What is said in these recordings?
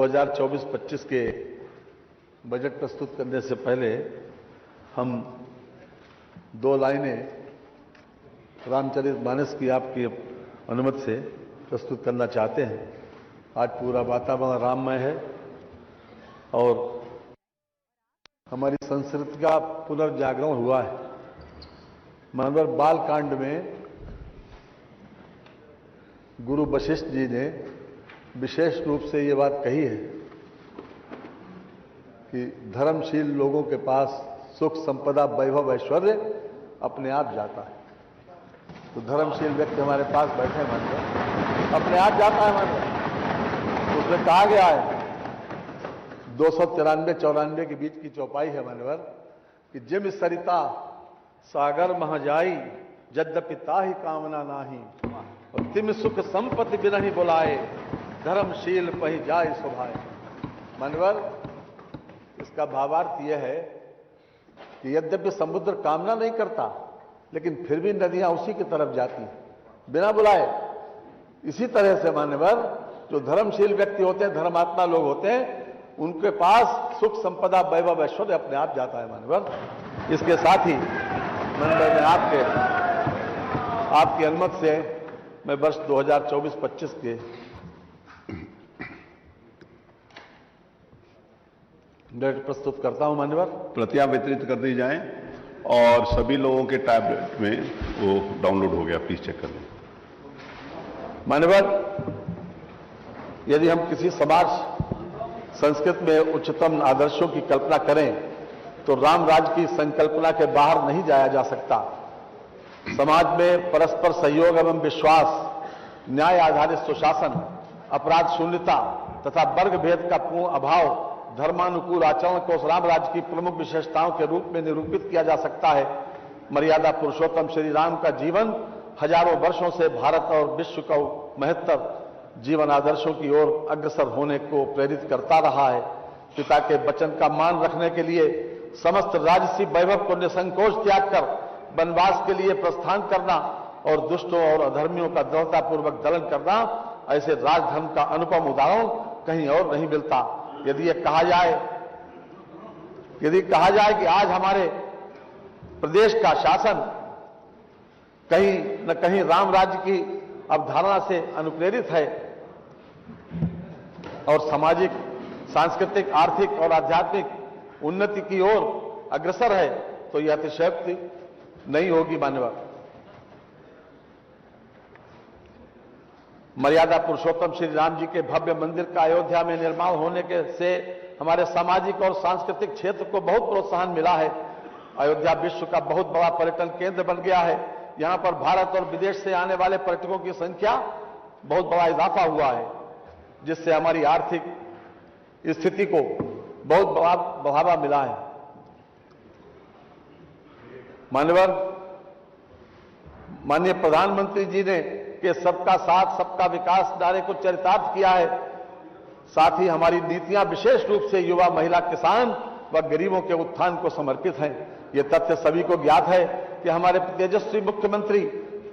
2024-25 के बजट प्रस्तुत करने से पहले हम दो लाइनें रामचरितमानस की आपकी अनुमति से प्रस्तुत करना चाहते हैं। आज पूरा वातावरण राममय है और हमारी संस्कृति का पुनर्जागरण हुआ है। मानवर बाल कांड में गुरु वशिष्ठ जी ने विशेष रूप से ये बात कही है कि धर्मशील लोगों के पास सुख संपदा वैभव ऐश्वर्य अपने आप जाता है। तो धर्मशील व्यक्ति हमारे पास बैठे मानव अपने आप जाता है मानव। तो उसमें कहा गया है 294 के बीच की चौपाई है मानवर कि जिम सरिता सागर महाजाई यद्यपि ताहि कामना नाही और तिम सुख संपत्ति बिरहि बुलाए धर्मशील पहि जाय सुभाए। मानवर इसका भावार्थ यह है कि यद्यपि समुद्र कामना नहीं करता लेकिन फिर भी नदियां उसी की तरफ जाती हैं बिना बुलाए। इसी तरह से मान्यवर जो धर्मशील व्यक्ति होते हैं, धर्मात्मा लोग होते हैं, उनके पास सुख संपदा वैभव ऐश्वर्य अपने आप जाता है मान्यवर। इसके साथ ही मान्यवर में आपकी अनुमति से मैं वर्ष 2024-25 के बजट प्रस्तुत करता हूं मान्यवर। प्रतियां वितरित कर दी जाएं और सभी लोगों के टैबलेट में वो डाउनलोड हो गया, प्लीज चेक कर लें। मान्यवर, यदि हम किसी समाज संस्कृति में उच्चतम आदर्शों की कल्पना करें तो राम राज्य की संकल्पना के बाहर नहीं जाया जा सकता। समाज में परस्पर सहयोग एवं विश्वास, न्याय आधारित सुशासन, अपराध शून्यता तथा वर्ग भेद का पूर्ण अभाव, धर्मानुकूल आचरण को राम राज्य की प्रमुख विशेषताओं के रूप में निरूपित किया जा सकता है। मर्यादा पुरुषोत्तम श्री राम का जीवन हजारों वर्षों से भारत और विश्व को महत्तर जीवन आदर्शों की ओर अग्रसर होने को प्रेरित करता रहा है। पिता के वचन का मान रखने के लिए समस्त राजसी वैभव को निसंकोच त्याग कर वनवास के लिए प्रस्थान करना और दुष्टों और अधर्मियों का दृढ़तापूर्वक दलन करना, ऐसे राजधर्म का अनुपम उदाहरण कहीं और नहीं मिलता। यदि ये कहा जाए कि आज हमारे प्रदेश का शासन कहीं न कहीं राम राज्य की अवधारणा से अनुप्रेरित है और सामाजिक, सांस्कृतिक, आर्थिक और आध्यात्मिक उन्नति की ओर अग्रसर है, तो यह अतिशयोक्ति नहीं होगी मान्यवर। मर्यादा पुरुषोत्तम श्री राम जी के भव्य मंदिर का अयोध्या में निर्माण होने के से हमारे सामाजिक और सांस्कृतिक क्षेत्र को बहुत प्रोत्साहन मिला है। अयोध्या विश्व का बहुत बड़ा पर्यटन केंद्र बन गया है। यहां पर भारत और विदेश से आने वाले पर्यटकों की संख्या बहुत बड़ा इजाफा हुआ है, जिससे हमारी आर्थिक स्थिति को बहुत बड़ा बढ़ावा मिला है। माननीय प्रधानमंत्री जी ने के सबका साथ सबका विकास नारे को चरितार्थ किया है। साथ ही हमारी नीतियां विशेष रूप से युवा, महिला, किसान व गरीबों के उत्थान को समर्पित हैं। ये तथ्य सभी को ज्ञात है कि हमारे तेजस्वी मुख्यमंत्री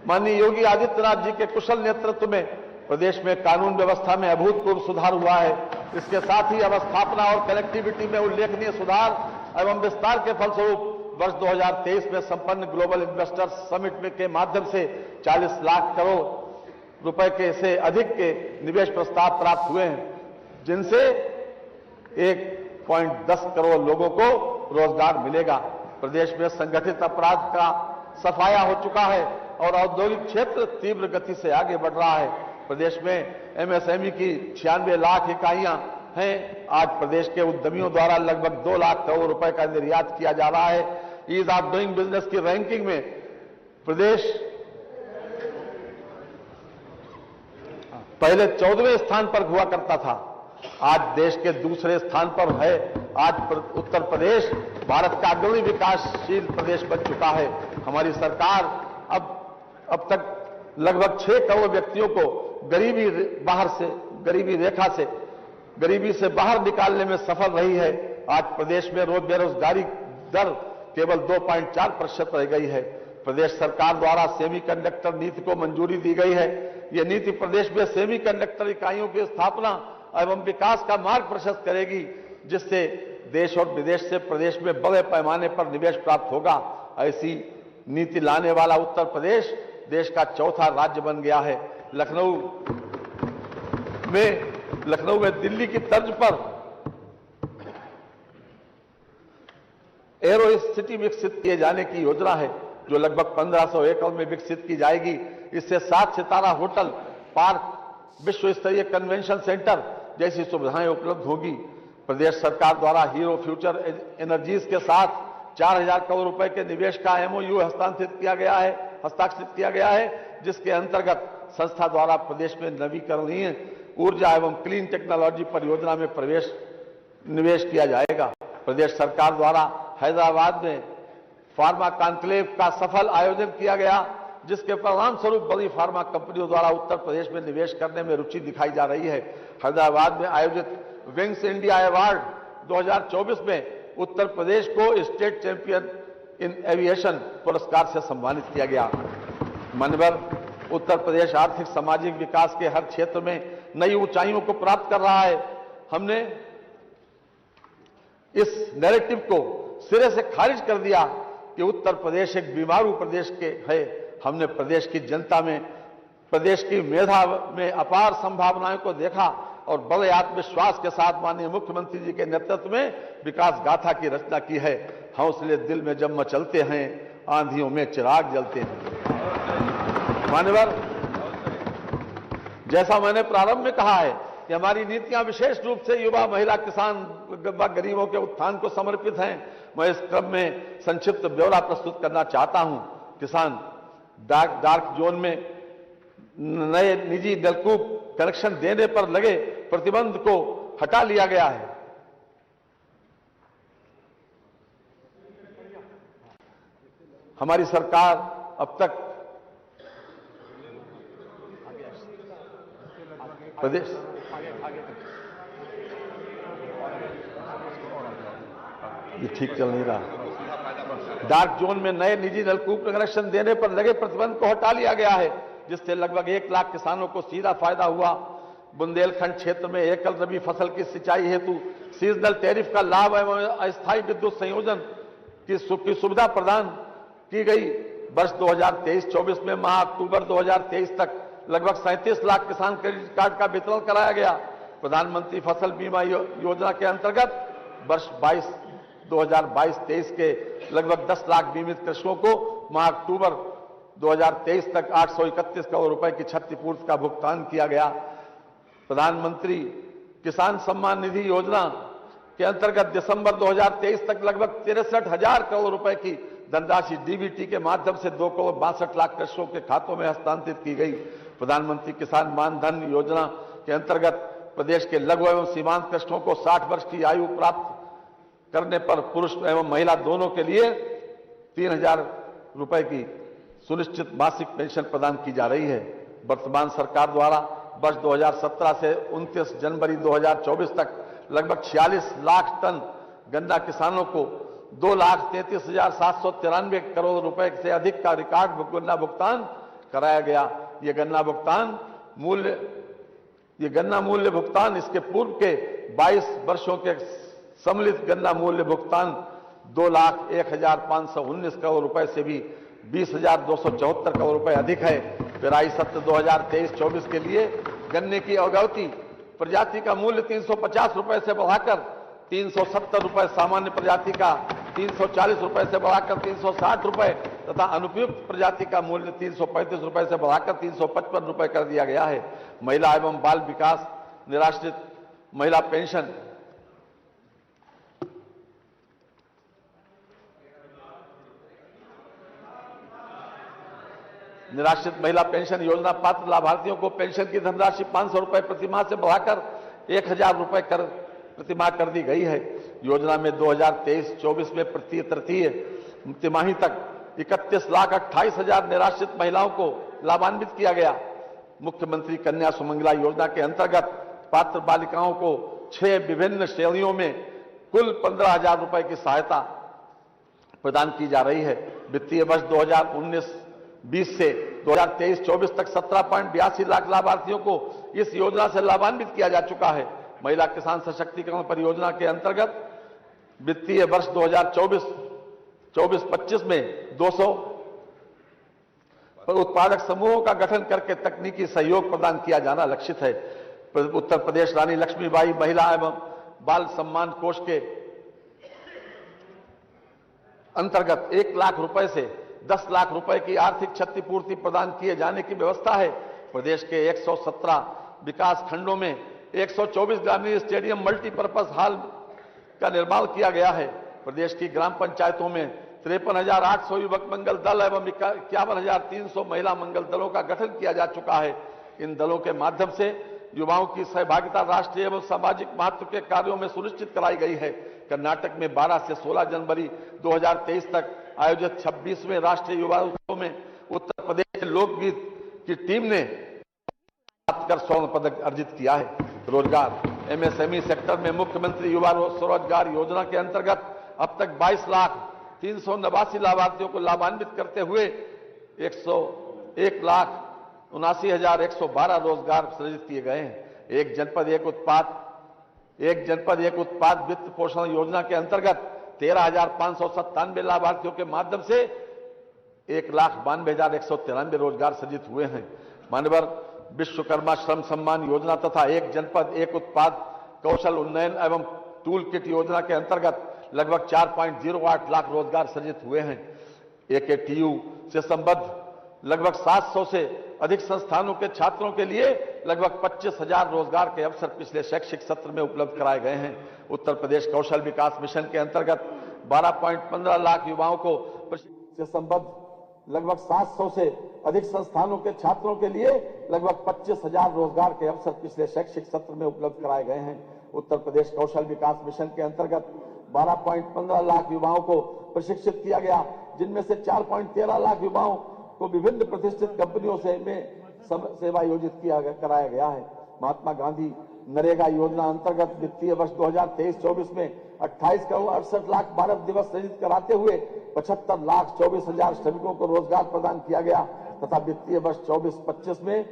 माननीय योगी आदित्यनाथ जी के कुशल नेतृत्व में प्रदेश में कानून व्यवस्था में अभूतपूर्व सुधार हुआ है। इसके साथ ही अवस्थापना और कनेक्टिविटी में उल्लेखनीय सुधार एवं विस्तार के फलस्वरूप वर्ष 2023 में संपन्न ग्लोबल इन्वेस्टर्स समिट में के माध्यम से 40 लाख करोड़ रुपए के से अधिक के निवेश प्रस्ताव प्राप्त हुए हैं, जिनसे 1.10 करोड़ लोगों को रोजगार मिलेगा। प्रदेश में संगठित अपराध का सफाया हो चुका है और औद्योगिक क्षेत्र तीव्र गति से आगे बढ़ रहा है। प्रदेश में एमएसएमई की 96 लाख इकाइयां हैं। आज प्रदेश के उद्यमियों द्वारा लगभग 2 लाख करोड़ रुपए का निर्यात किया जा रहा है। ईज ऑफ डूइंग बिजनेस की रैंकिंग में प्रदेश पहले 14वें स्थान पर हुआ करता था, आज देश के दूसरे स्थान पर है। आज उत्तर प्रदेश भारत का अग्रणी विकासशील प्रदेश बन चुका है। हमारी सरकार अब तक लगभग 6 करोड़ व्यक्तियों को गरीबी से बाहर निकालने में सफल रही है। आज प्रदेश में बेरोजगारी दर केवल 2.4% रह गई है। प्रदेश सरकार द्वारा सेमीकंडक्टर नीति को मंजूरी दी गई है। यह नीति प्रदेश में सेमीकंडक्टर इकाइयों की स्थापना एवं विकास का मार्ग प्रशस्त करेगी, जिससे देश और विदेश से प्रदेश में बड़े पैमाने पर निवेश प्राप्त होगा। ऐसी नीति लाने वाला उत्तर प्रदेश देश का चौथा राज्य बन गया है। लखनऊ में दिल्ली की तर्ज पर एरो सिटी विकसित किए जाने की योजना है, जो लगभग 1500 एकड़ में विकसित की जाएगी। इससे 7 सितारा होटल, पार्क, विश्व स्तरीय कन्वेंशन सेंटर जैसी सुविधाएं उपलब्ध होगी। प्रदेश सरकार द्वारा हीरो फ्यूचर एनर्जीज के साथ 4000 करोड़ रुपए के निवेश का MOU हस्ताक्षरित किया गया है, जिसके अंतर्गत संस्था द्वारा प्रदेश में नवीकरणीय ऊर्जा एवं क्लीन टेक्नोलॉजी परियोजना में निवेश किया जाएगा। प्रदेश सरकार द्वारा हैदराबाद में फार्मा कॉन्क्लेव का सफल आयोजन किया गया, जिसके परिणाम स्वरूप बड़ी फार्मा कंपनियों द्वारा उत्तर प्रदेश में निवेश करने में रुचि दिखाई जा रही है। हैदराबाद में आयोजित विंग्स इंडिया अवार्ड 2024 में उत्तर प्रदेश को स्टेट चैंपियन इन एविएशन पुरस्कार से सम्मानित किया गया। मनवर उत्तर प्रदेश आर्थिक सामाजिक विकास के हर क्षेत्र में नई ऊंचाइयों को प्राप्त कर रहा है। हमने इस नैरेटिव को सिरे से खारिज कर दिया कि उत्तर प्रदेश एक बीमारू प्रदेश है। हमने प्रदेश की जनता में, प्रदेश की मेधा में अपार संभावनाओं को देखा और बड़े आत्मविश्वास के साथ माननीय मुख्यमंत्री जी के नेतृत्व में विकास गाथा की रचना की है। हौसले दिल में जब मचलते हैं, आंधियों में चिराग जलते हैं। मान्यवर, जैसा मैंने प्रारंभ में कहा है कि हमारी नीतियां विशेष रूप से युवा, महिला, किसान व गरीबों के उत्थान को समर्पित हैं। मैं इस क्रम में संक्षिप्त ब्यौरा प्रस्तुत करना चाहता हूं। किसान डार्क जोन में नए निजी नलकूप कनेक्शन देने पर लगे प्रतिबंध को हटा लिया गया है। हमारी सरकार अब तक प्रदेश ये ठीक चल नहीं रहा। डार्क जोन में नए निजी नलकूप कनेक्शन देने पर लगे प्रतिबंध को हटा लिया गया है, जिससे लगभग 1 लाख किसानों को सीधा फायदा हुआ। बुंदेलखंड क्षेत्र में एकल रबी फसल की सिंचाई हेतु सीजनल टैरिफ का लाभ एवं अस्थायी विद्युत संयोजन की सुविधा प्रदान की गई। वर्ष 2023-24 में माह अक्टूबर 2023 तक लगभग 37 लाख किसान क्रेडिट कार्ड का वितरण कराया गया। प्रधानमंत्री फसल बीमा योजना के अंतर्गत वर्ष 2022-23 के लगभग 10 लाख बीमित कृषकों को माह अक्टूबर 2023 तक 831 करोड़ रुपए की क्षतिपूर्ति का भुगतान किया गया। प्रधानमंत्री किसान सम्मान निधि योजना के अंतर्गत दिसंबर 2023 तक लगभग 63,000 करोड़ रुपए की धनराशि डीबीटी के माध्यम से 2 करोड़ 62 लाख कृषकों के खातों में हस्तांतरित की गई। प्रधानमंत्री किसान मान धन योजना के अंतर्गत प्रदेश के लघु एवं सीमांत कृषकों को 60 वर्ष की आयु प्राप्त करने पर पुरुष एवं महिला दोनों के लिए 3,000 रुपए की सुनिश्चित मासिक पेंशन प्रदान की जा रही है। वर्तमान सरकार द्वारा वर्ष 2017 से 29 जनवरी 2024 तक लगभग 46 लाख टन गन्ना किसानों को 2,33,793 करोड़ रुपए से अधिक का रिकॉर्ड गन्ना भुगतान कराया गया। ये गन्ना मूल्य भुगतान इसके पूर्व के 22 वर्षों के सम्मिलित गन्ना मूल्य भुगतान 2,01,519 करोड़ रुपए से भी 20,274 करोड़ रुपए अधिक है। पेराई सत्र 2023-24 के लिए गन्ने की अगौती प्रजाति का मूल्य 350 रुपए से बढ़ाकर 370 रुपए, सामान्य प्रजाति का 340 रुपए से बढ़ाकर 360 रुपए तथा अनुपयुक्त प्रजाति का मूल्य 335 रुपए से बढ़ाकर 355 रुपए कर दिया गया है। महिला एवं बाल विकास निराश्रित महिला पेंशन योजना पात्र लाभार्थियों को पेंशन की धनराशि 500 रुपए प्रतिमाह से बढ़ाकर 1,000 रुपए प्रतिमाह कर दी गई है। योजना में 2023-24 में प्रति तृतीय तिमाही तक 31,28,000 निराश्रित महिलाओं को लाभान्वित किया गया। मुख्यमंत्री कन्या सुमंगला योजना के अंतर्गत पात्र बालिकाओं को 6 विभिन्न श्रेणियों में कुल 15,000 रुपए की सहायता प्रदान की जा रही है। वित्तीय वर्ष 2019-20 से 2023-24 तक 17.82 लाख लाभार्थियों को इस योजना से लाभान्वित किया जा चुका है। महिला किसान सशक्तिकरण परियोजना के अंतर्गत वित्तीय वर्ष 2024-25 में 200 उत्पादक समूहों का गठन करके तकनीकी सहयोग प्रदान किया जाना लक्षित है। उत्तर प्रदेश रानी लक्ष्मीबाई महिला एवं बाल सम्मान कोष के अंतर्गत 1 लाख रुपए से 10 लाख रुपए की आर्थिक क्षतिपूर्ति प्रदान किए जाने की व्यवस्था है। प्रदेश के 117 विकास खंडों में 124 ग्रामीण स्टेडियम मल्टीपर्पज हॉल का निर्माण किया गया है। प्रदेश की ग्राम पंचायतों में 53,800 युवक मंगल दल एवं 51,300 महिला मंगल दलों का गठन किया जा चुका है। इन दलों के माध्यम से युवाओं की सहभागिता राष्ट्रीय एवं सामाजिक महत्व के कार्यों में सुनिश्चित कराई गई है। कर्नाटक में 12 से 16 जनवरी 2023 तक आयोजित 26वें राष्ट्रीय युवा उत्सव में उत्तर प्रदेश लोकगीत की टीम ने कर स्वर्ण पदक अर्जित किया है। रोजगार एमएसएमई सेक्टर में मुख्यमंत्री युवा स्वरोजगार योजना के अंतर्गत अब तक 22,389 लाभार्थियों को लाभान्वित करते हुए 1,79,112 रोजगार सृजित किए गए हैं। एक जनपद एक उत्पाद वित्त पोषण योजना के अंतर्गत 13,597 लाभार्थियों के माध्यम से 1,92,193 रोजगार सृजित हुए हैं। मान्यवर विश्वकर्मा श्रम सम्मान योजना तथा एक जनपद एक उत्पाद कौशल उन्नयन एवं टूल किट योजना के अंतर्गत लगभग 4.08 लाख रोजगार सृजित हुए हैं। एकेटीयू से संबद्ध लगभग 700 से अधिक संस्थानों के छात्रों के लिए लगभग 25,000 रोजगार के अवसर पिछले शैक्षिक सत्र में उपलब्ध कराए गए हैं। उत्तर प्रदेश कौशल विकास मिशन के अंतर्गत 12.15 लाख युवाओं को से संबद्ध लगभग 700 से अधिक संस्थानों के छात्रों के लिए लगभग 25,000 रोजगार के अवसर पिछले शैक्षिक सत्र में उपलब्ध कराए गए हैं। उत्तर प्रदेश कौशल विकास मिशन के अंतर्गत 12.15 लाख युवाओं को प्रशिक्षित किया गया, जिनमें से 4.13 लाख युवाओं को विभिन्न प्रतिष्ठित कंपनियों से में सेवा आयोजित कराया गया है। महात्मा गांधी नरेगा योजना अंतर्गत वित्तीय वर्ष 2023-24 में 28 करोड़ 68 लाख भारत दिवस सृजित कराते हुए 75,24,000 श्रमिकों को रोजगार प्रदान किया गया तथा वित्तीय वर्ष 24-25 में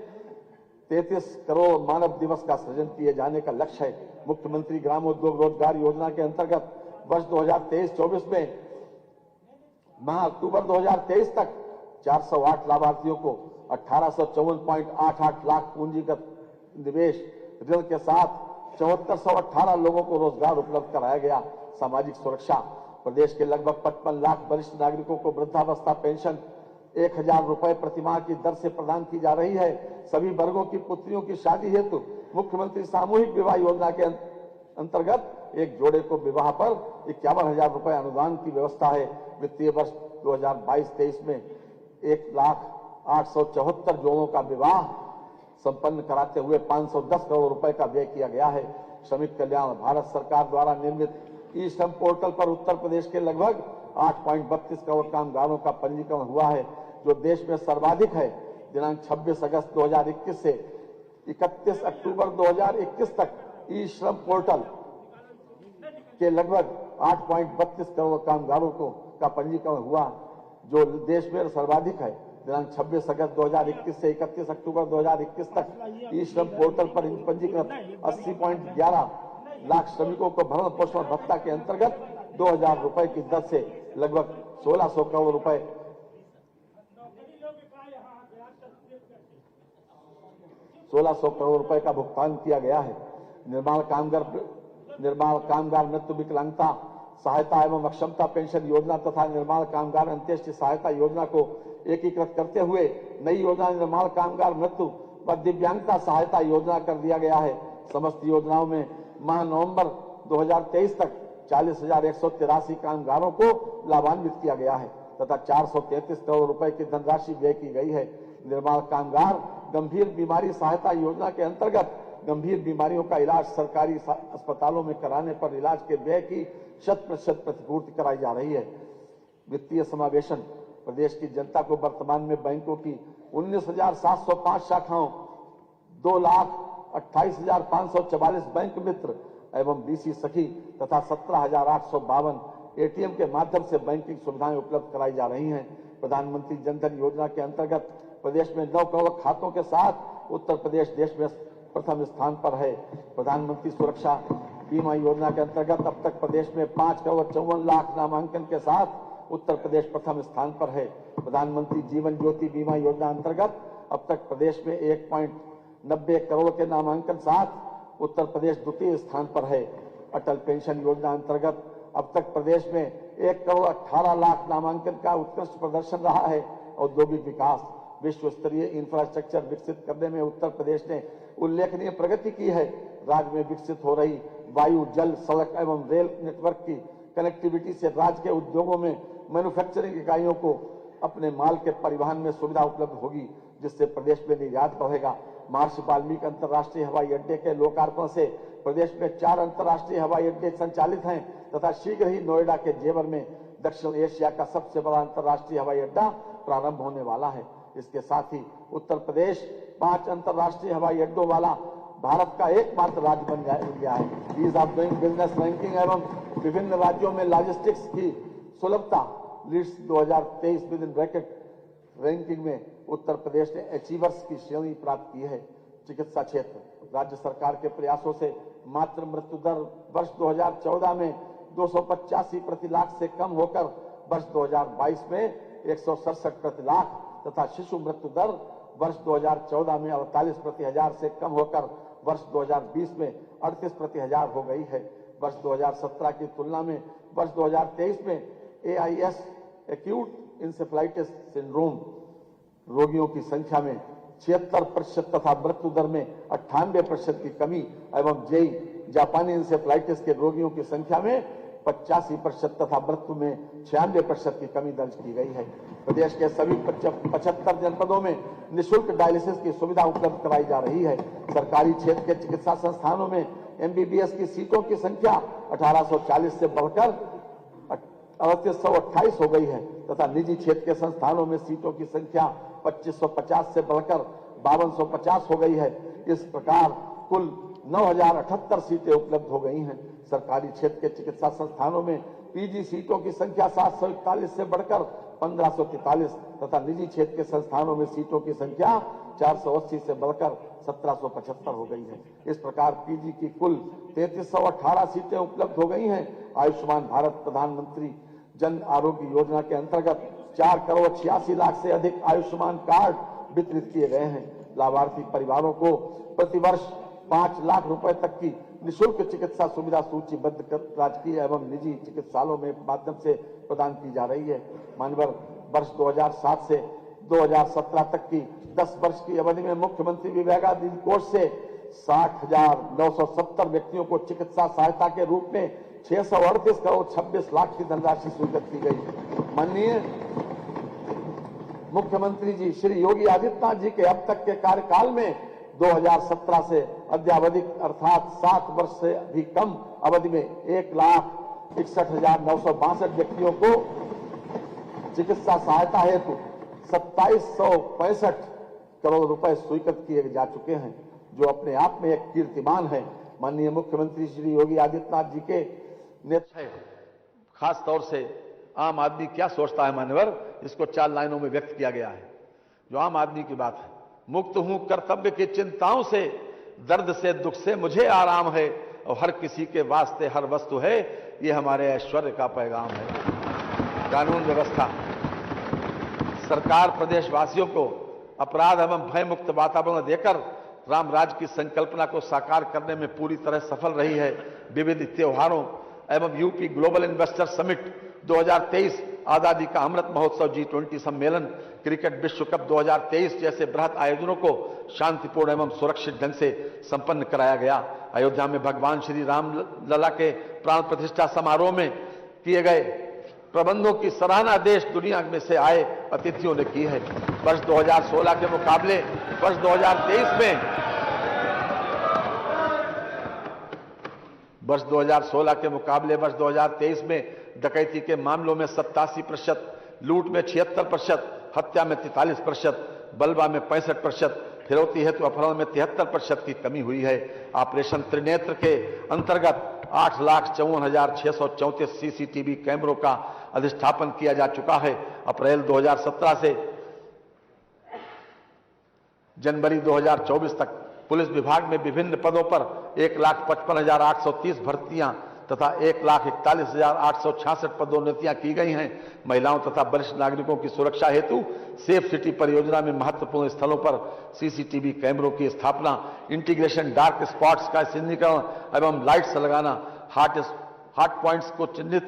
33 करोड़ मानव दिवस का सृजन किए जाने का लक्ष्य है। मुख्यमंत्री ग्रामोद्योग रोजगार योजना के अंतर्गत वर्ष 2023-24 में माह अक्टूबर 2023 तक 408 लाभार्थियों को 1854.88 लाख पूंजीगत निवेश ऋण के साथ 7418 लोगों को रोजगार उपलब्ध कराया गया। सामाजिक सुरक्षा प्रदेश के लगभग 55 लाख वरिष्ठ नागरिकों को वृद्धावस्था पेंशन 1,000 रुपए प्रतिमाह की दर से प्रदान की जा रही है। सभी वर्गों की पुत्रियों की शादी हेतु मुख्यमंत्री सामूहिक विवाह योजना के अंतर्गत एक जोड़े को विवाह पर 51,000 रुपए अनुदान की व्यवस्था है। वित्तीय वर्ष 2022-23 में 1,08,74 जोड़ों का विवाह संपन्न कराते हुए 510 करोड़ रुपए का व्यय किया गया है। श्रमिक कल्याण भारत सरकार द्वारा निर्मित ई श्रम पोर्टल पर उत्तर प्रदेश के लगभग 8.32 करोड़ कामगारों का पंजीकरण हुआ है, जो देश में सर्वाधिक है। दिनांक 26 अगस्त 2021 से 31 अक्टूबर 2021 तक ई श्रम पोर्टल के लगभग 8.32 करोड़ कामगारों का पंजीकरण हुआ, जो देश में सर्वाधिक है। दिनांक 26 अगस्त 2021 से 31 अक्टूबर 2021 तक ई श्रम पोर्टल पर पंजीकृत 80.11 लाख श्रमिकों को भरण पोषण भत्ता के अंतर्गत 2,000 रुपए की दर से लगभग 1,600 करोड़ रुपए 1,600 करोड़ रुपए का भुगतान किया गया है। निर्माण कामगार मृत्यु विकलांगता सहायता एवं अक्षमता पेंशन योजना तथा निर्माण कामगार अंत्येष्टि सहायता योजना को एकीकृत करते हुए नई योजना निर्माण कामगार मृत्यु व दिव्यांगता सहायता योजना कर दिया गया है। समस्त योजनाओं में माह नवंबर 2023 तक 40,183 कामगारों को लाभान्वित किया गया है तथा 433 करोड़ रुपए की धनराशि व्यय की गई है। निर्माण कामगार गंभीर बीमारी सहायता योजना के अंतर्गत गंभीर बीमारियों का इलाज सरकारी अस्पतालों में कराने पर इलाज के व्यय की 100% प्रतिपूर्ति कराई जा रही है। वित्तीय समावेशन प्रदेश की जनता को वर्तमान में बैंकों की 19,705 शाखाओं, 2,28,544 बैंक मित्र एवं बीसी सखी तथा 17,852 एटीएम के माध्यम से बैंकिंग सुविधाएं उपलब्ध कराई जा रही हैं। प्रधानमंत्री जनधन योजना के अंतर्गत प्रदेश में 9 करोड़ खातों के साथ उत्तर प्रदेश देश में प्रथम स्थान पर है। प्रधानमंत्री सुरक्षा बीमा योजना के अंतर्गत अब तक प्रदेश में 5,54,00,000 नामांकन के साथ उत्तर प्रदेश प्रथम स्थान पर है। प्रधानमंत्री जीवन ज्योति बीमा योजना अंतर्गत अब तक प्रदेश में 1.90 करोड़ के नामांकन साथ उत्तर प्रदेश द्वितीय स्थान पर है। अटल पेंशन योजना अंतर्गत अब तक प्रदेश में 1,18,00,000 नामांकन का उत्कृष्ट प्रदर्शन रहा है। औद्योगिक विकास, विश्व स्तरीय इंफ्रास्ट्रक्चर विकसित करने में उत्तर प्रदेश ने उल्लेखनीय प्रगति की है। राज्य में विकसित हो रही वायु, जल, सड़क एवं रेल नेटवर्क की कनेक्टिविटी से राज्य के उद्योगों में मैन्युफैक्चरिंग इकाइयों को अपने माल के परिवहन में सुविधा उपलब्ध होगी, जिससे प्रदेश में निर्यात बढ़ेगा। महर्षि वाल्मीकि अंतर्राष्ट्रीय हवाई अड्डे के लोकार्पण से प्रदेश में 4 अंतर्राष्ट्रीय हवाई अड्डे संचालित हैं तथा शीघ्र ही नोएडा के जेवर में दक्षिण एशिया का सबसे बड़ा अंतर्राष्ट्रीय हवाई अड्डा प्रारंभ होने वाला है। इसके साथ ही उत्तर प्रदेश 5 अंतर्राष्ट्रीय हवाई अड्डों वाला भारत का एकमात्र राज्य बन गया है। Ease of doing business ranking एवं विभिन्न राज्यों में लॉजिस्टिक्स की सुलभता LEADS 2023 with in bracket ranking में उत्तर प्रदेश ने अचीवर्स की श्रेणी प्राप्त की है। चिकित्सा क्षेत्र, राज्य सरकार के प्रयासों से मातृ मृत्यु दर वर्ष 2014 में 285 प्रति लाख से कम होकर वर्ष 2022 में 167 प्रति लाख तथा शिशु मृत्यु दर वर्ष 2014 में 48 प्रति हजार से कम होकर वर्ष 2020 में 38 प्रति हजार हो गई है। वर्ष 2017 की तुलना में वर्ष 2023 में AIS एक्यूट इंसेफ्लाइटिस सिंड्रोम रोगियों की संख्या में 76% तथा मृत्यु दर में 98% की कमी एवं जेई जापानी इंसेफ्लाइटिस के रोगियों की संख्या में 85% तथा मृत्यु में 96% की कमी दर्ज की गई है। प्रदेश के सभी 75 जनपदों में निःशुल्क डायलिसिस की सुविधा उपलब्ध कराई जा रही है। सरकारी क्षेत्र के चिकित्सा संस्थानों में MBBS की सीटों की संख्या 1840 से बढ़कर 3828 हो गई है तथा निजी क्षेत्र के संस्थानों में सीटों की संख्या 2550 से बढ़कर 5250 हो गई है। इस प्रकार कुल 9078 सीटें उपलब्ध हो गई हैं। सरकारी क्षेत्र के चिकित्सा संस्थानों में PG सीटों की संख्या 741 से बढ़कर 1543 तथा निजी क्षेत्र के संस्थानों में सीटों की संख्या 480 से बढ़कर 1775 हो गई है। इस प्रकार PG की कुल 3318 सीटें उपलब्ध हो गई हैं। आयुष्मान भारत प्रधानमंत्री जन आरोग्य योजना के अंतर्गत 4,86,00,000 से अधिक आयुष्मान कार्ड वितरित किए गए हैं। लाभार्थी परिवारों को प्रतिवर्ष 5 लाख रुपए तक की निःशुल्क चिकित्सा सुविधा सूचीबद्ध कर राजकीय एवं निजी चिकित्सालयों में माध्यम से प्रदान की जा रही है। मानवर वर्ष 2007 से 2017 तक की 10 वर्ष की अवधि में मुख्यमंत्री विवेकाधीन कोष से 60,970 व्यक्तियों को चिकित्सा सहायता के रूप में 638 करोड़ 26 लाख की धनराशि स्वीकृत की गई। माननीय मुख्यमंत्री जी श्री योगी आदित्यनाथ जी के अब तक के कार्यकाल में 2017 से अद्यावधिक अर्थात 7 वर्ष से भी कम अवधि में 1,61,962 व्यक्तियों को चिकित्सा सहायता हेतु 2765 करोड़ रुपए स्वीकृत किए जा चुके हैं, जो अपने आप में एक कीर्तिमान है। माननीय मुख्यमंत्री श्री योगी आदित्यनाथ जी के नेतृत्व है। खास तौर से आम आदमी क्या सोचता है मान्यवर, इसको 4 लाइनों में व्यक्त किया गया है। जो आम आदमी की बात है, मुक्त हूं कर्तव्य की चिंताओं से, दर्द से दुख से मुझे आराम है, और हर किसी के वास्ते हर वस्तु है, ये हमारे ऐश्वर्य का पैगाम है। कानून व्यवस्था, सरकार प्रदेशवासियों को अपराध एवं भय मुक्त वातावरण देकर राम राज्य की संकल्पना को साकार करने में पूरी तरह सफल रही है। विविध त्योहारों एवं यूपी ग्लोबल इन्वेस्टर समिट 2023, आजादी का अमृत महोत्सव, G20 सम्मेलन, क्रिकेट विश्व कप 2023 जैसे बृहत आयोजनों को शांतिपूर्ण एवं सुरक्षित ढंग से संपन्न कराया गया। अयोध्या में भगवान श्री राम लला के प्राण प्रतिष्ठा समारोह में किए गए प्रबंधों की सराहना देश दुनिया में से आए अतिथियों ने की है। वर्ष 2016 के मुकाबले वर्ष 2023 में वर्ष 2023 में डकैती के मामलों में 87%, लूट में 76%, हत्या में 43%, बलवा में 65%, फिरौती हेतु अपहरण में 73% की कमी हुई है। ऑपरेशन त्रिनेत्र के अंतर्गत 8,54,634 CCTV कैमरों का अधिष्ठापन किया जा चुका है। अप्रैल 2017 से जनवरी 2024 तक पुलिस विभाग में विभिन्न पदों पर 1,55,830 भर्तियां तथा 1,41,866 पदोन्नतियां की गई हैं। महिलाओं तथा वरिष्ठ नागरिकों की सुरक्षा हेतु सेफ सिटी परियोजना में महत्वपूर्ण स्थलों पर सीसीटीवी कैमरों की स्थापना, इंटीग्रेशन, डार्क स्पॉट्स का चिन्हीकरण एवं लाइट्स लगाना, हॉट पॉइंट्स को चिन्हित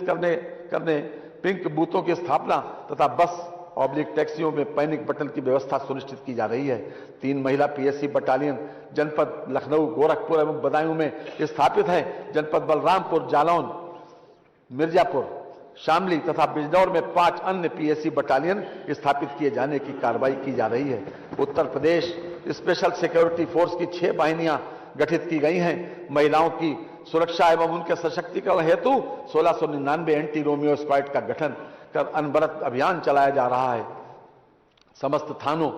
करने पिंक बूथों की स्थापना तथा बस ऑब्लिक टैक्सियों में पैनिक बटन की व्यवस्था सुनिश्चित की जा रही है। 3 महिला पीएससी बटालियन जनपद लखनऊ, गोरखपुर एवं बदायूं में स्थापित है। जनपद बलरामपुर, जालौन, मिर्जापुर, शामली तथा बिजनौर में 5 अन्य पीएससी बटालियन स्थापित किए जाने की कार्रवाई की जा रही है। Uttar Pradesh special security force की 6 वाहिनियां गठित की गई हैं। महिलाओं की सुरक्षा एवं उनके सशक्तिकरण हेतु 1699 एंटी रोमियो स्क्वाड का गठन कर अनवरत अभियान चलाया जा रहा है। समस्त थानों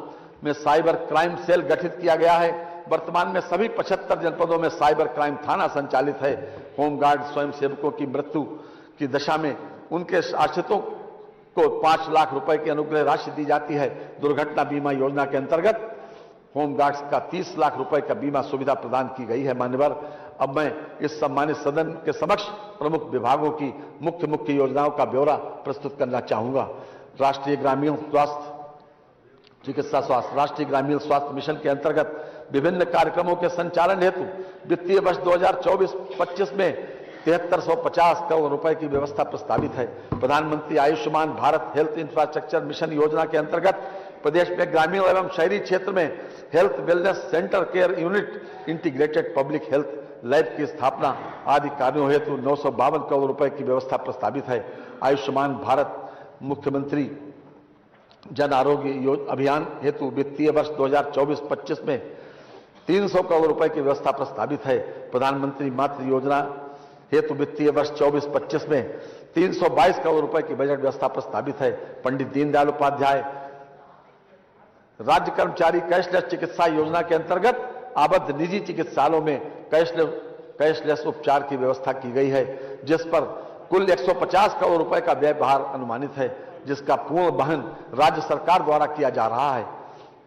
में साइबर क्राइम सेल गठित किया गया है। वर्तमान में सभी 75 जनपदों में साइबर क्राइम थाना संचालित है। होमगार्ड स्वयंसेवकों की मृत्यु की दशा में उनके आश्रितों को 5 लाख रुपए की अनुग्रह राशि दी जाती है। दुर्घटना बीमा योजना के अंतर्गत होमगार्ड्स का 30 लाख रुपए का बीमा सुविधा प्रदान की गई है। मान्यवर, अब मैं इस सम्मानित सदन के समक्ष प्रमुख विभागों की मुख्य योजनाओं का ब्यौरा प्रस्तुत करना चाहूंगा। राष्ट्रीय ग्रामीण स्वास्थ्य मिशन के अंतर्गत विभिन्न कार्यक्रमों के संचालन हेतु वित्तीय वर्ष 2024-25 में 7350 करोड़ रुपए की व्यवस्था प्रस्तावित है। प्रधानमंत्री Ayushman Bharat health infrastructure mission योजना के अंतर्गत प्रदेश में ग्रामीण एवं शहरी क्षेत्र में health wellness centre, care unit, integrated public health lab की स्थापना आदि कार्यों हेतु 952 करोड़ रुपए की व्यवस्था प्रस्तावित है। आयुष्मान भारत मुख्यमंत्री जन आरोग्य अभियान हेतु वित्तीय वर्ष 2024-25 में 300 करोड़ रुपए की व्यवस्था प्रस्तावित है। प्रधानमंत्री मातृ योजना हेतु वित्तीय वर्ष 24-25 में 322 करोड़ रुपए की बजट व्यवस्था प्रस्तावित है। पंडित दीनदयाल उपाध्याय राज्य कर्मचारी कैशलेस चिकित्सा योजना के अंतर्गत आबद्ध निजी चिकित्सालयों में कैशलेस उपचार की व्यवस्था की गई है, जिस पर कुल 150 करोड़ रुपए का व्यय भार अनुमानित है, जिसका पूर्ण वहन राज्य सरकार द्वारा किया जा रहा है।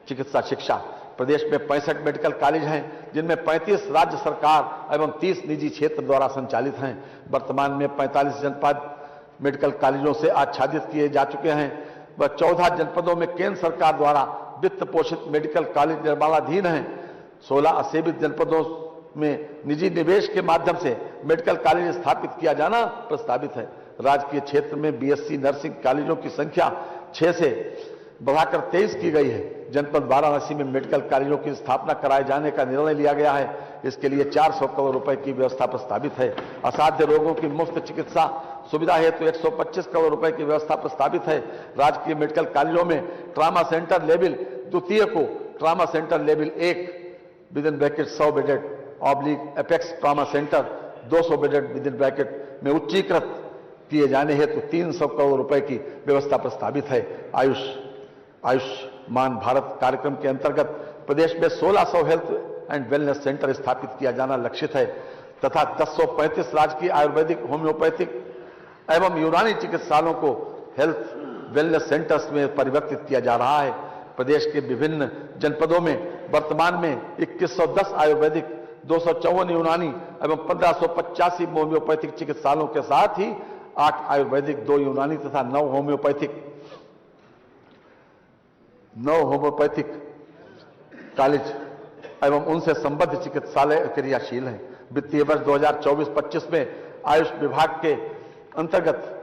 चिकित्सा शिक्षा, प्रदेश में 65 मेडिकल कॉलेज हैं, जिनमें 35 राज्य सरकार एवं 30 निजी क्षेत्र द्वारा संचालित हैं। वर्तमान में 45 जनपद मेडिकल कॉलेजों से आच्छादित किए जा चुके हैं व 14 जनपदों में केंद्र सरकार द्वारा वित्त पोषित मेडिकल कॉलेज निर्माणाधीन हैं। 16 असेवित जनपदों में निजी निवेश के माध्यम से मेडिकल कॉलेज स्थापित किया जाना प्रस्तावित है। राजकीय क्षेत्र में बीएससी नर्सिंग कॉलेजों की संख्या 6 से बढ़ाकर 23 की गई है। जनपद वाराणसी में मेडिकल कॉलेजों की स्थापना कराए जाने का निर्णय लिया गया है। इसके लिए 400 करोड़ रुपए की व्यवस्था प्रस्तावित है। असाध्य रोगों की मुफ्त चिकित्सा सुविधा हेतु 125 करोड़ रुपए की व्यवस्था प्रस्तावित है। राजकीय मेडिकल कॉलेजों में ट्रामा सेंटर लेवल द्वितीय को trauma centre level 1 within bracket 100 bedded oblique apex trauma centre 200 bedded within bracket में उच्चीकृत किए जाने हेतु 300 करोड़ रुपए की व्यवस्था प्रस्तावित है। आयुष्मान भारत कार्यक्रम के अंतर्गत प्रदेश में 1600 हेल्थ एंड वेलनेस सेंटर स्थापित किया जाना लक्षित है तथा 1035 राजकीय आयुर्वेदिक, होम्योपैथिक एवं यूनानी चिकित्सालयों को हेल्थ वेलनेस सेंटर्स में परिवर्तित किया जा रहा है। प्रदेश के विभिन्न जनपदों में वर्तमान में 2110 आयुर्वेदिक, 254 यूनानी एवं 1585 होम्योपैथिक चिकित्सालयों के साथ ही 8 आयुर्वेदिक, 2 यूनानी तथा 9 होम्योपैथिक कॉलेज एवं उनसे संबद्ध चिकित्सालय क्रियाशील हैं। वित्तीय वर्ष 2024-25 में आयुष विभाग के अंतर्गत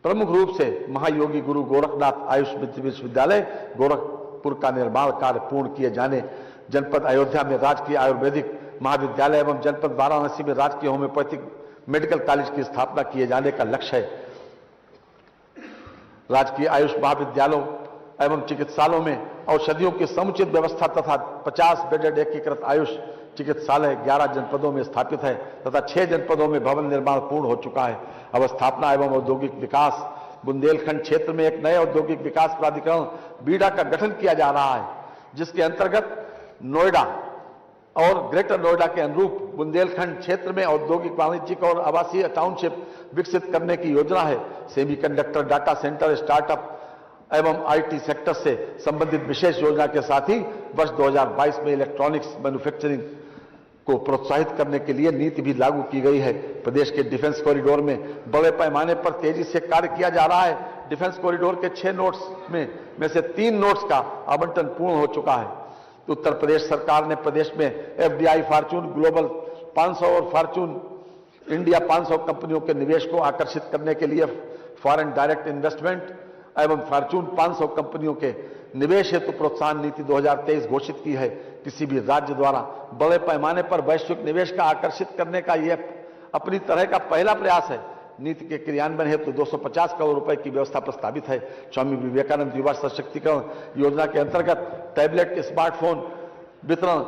प्रमुख रूप से महायोगी गुरु गोरखनाथ आयुष विश्वविद्यालय गोरखपुर का निर्माण कार्य पूर्ण किए जाने, जनपद अयोध्या में राजकीय आयुर्वेदिक महाविद्यालय एवं जनपद वाराणसी में राजकीय होम्योपैथिक मेडिकल कॉलेज की स्थापना किए जाने का लक्ष्य है। राजकीय आयुष महाविद्यालयों एवं चिकित्सालयों में औषधियों की समुचित व्यवस्था तथा 50 बेडेड एकीकृत आयुष चिकित्सालय 11 जनपदों में स्थापित है तथा 6 जनपदों में भवन निर्माण पूर्ण हो चुका है। अवस्थापना एवं औद्योगिक विकास, बुंदेलखंड क्षेत्र में एक नए औद्योगिक विकास प्राधिकरण बीडा का गठन किया जा रहा है, जिसके अंतर्गत नोएडा और ग्रेटर नोएडा के अनुरूप बुंदेलखंड क्षेत्र में औद्योगिक, वाणिज्यिक और आवासीय टाउनशिप विकसित करने की योजना है। सेमीकंडक्टर, डाटा सेंटर, स्टार्टअप एवं आईटी सेक्टर से संबंधित विशेष योजना के साथ ही वर्ष 2022 में इलेक्ट्रॉनिक्स मैन्युफैक्चरिंग को प्रोत्साहित करने के लिए नीति भी लागू की गई है। प्रदेश के डिफेंस कॉरिडोर में बड़े पैमाने पर तेजी से कार्य किया जा रहा है। डिफेंस कॉरिडोर के 6 नोड्स में से 3 नोड्स का आवंटन पूर्ण हो चुका है। उत्तर प्रदेश सरकार ने प्रदेश में एफडीआई, फॉर्च्यून ग्लोबल 500 और फॉर्च्यून इंडिया 500 कंपनियों के निवेश को आकर्षित करने के लिए फॉरेन डायरेक्ट इन्वेस्टमेंट एवं फॉर्च्यून 500 कंपनियों के निवेश हेतु प्रोत्साहन नीति 2023 घोषित की है। किसी भी राज्य द्वारा बड़े पैमाने पर वैश्विक निवेश का आकर्षित करने का यह अपनी तरह का पहला प्रयास है। नीति के क्रियान्वयन हेतु 250 करोड़ रुपए की व्यवस्था प्रस्तावित है। स्वामी विवेकानंद युवा सशक्तिकरण योजना के अंतर्गत टैबलेट, स्मार्टफोन वितरण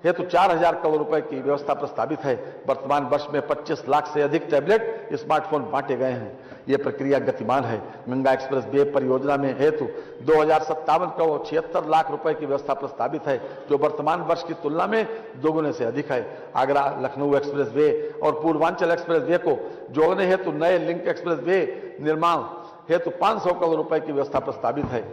हेतु 4000 करोड़ रुपए की व्यवस्था प्रस्तावित है। वर्तमान वर्ष में 25 लाख से अधिक टैबलेट, स्मार्टफोन बांटे गए हैं। यह प्रक्रिया गतिमान है। गंगा एक्सप्रेस वे परियोजना में हेतु 2057 करोड़ 76 लाख रुपए की व्यवस्था प्रस्तावित है, जो वर्तमान वर्ष की तुलना में दोगुने से अधिक है। आगरा लखनऊ एक्सप्रेस वे और पूर्वांचल एक्सप्रेस वे को जोड़ने हेतु नए लिंक एक्सप्रेस वे निर्माण हेतु 500 करोड़ रुपए की व्यवस्था प्रस्तावित है।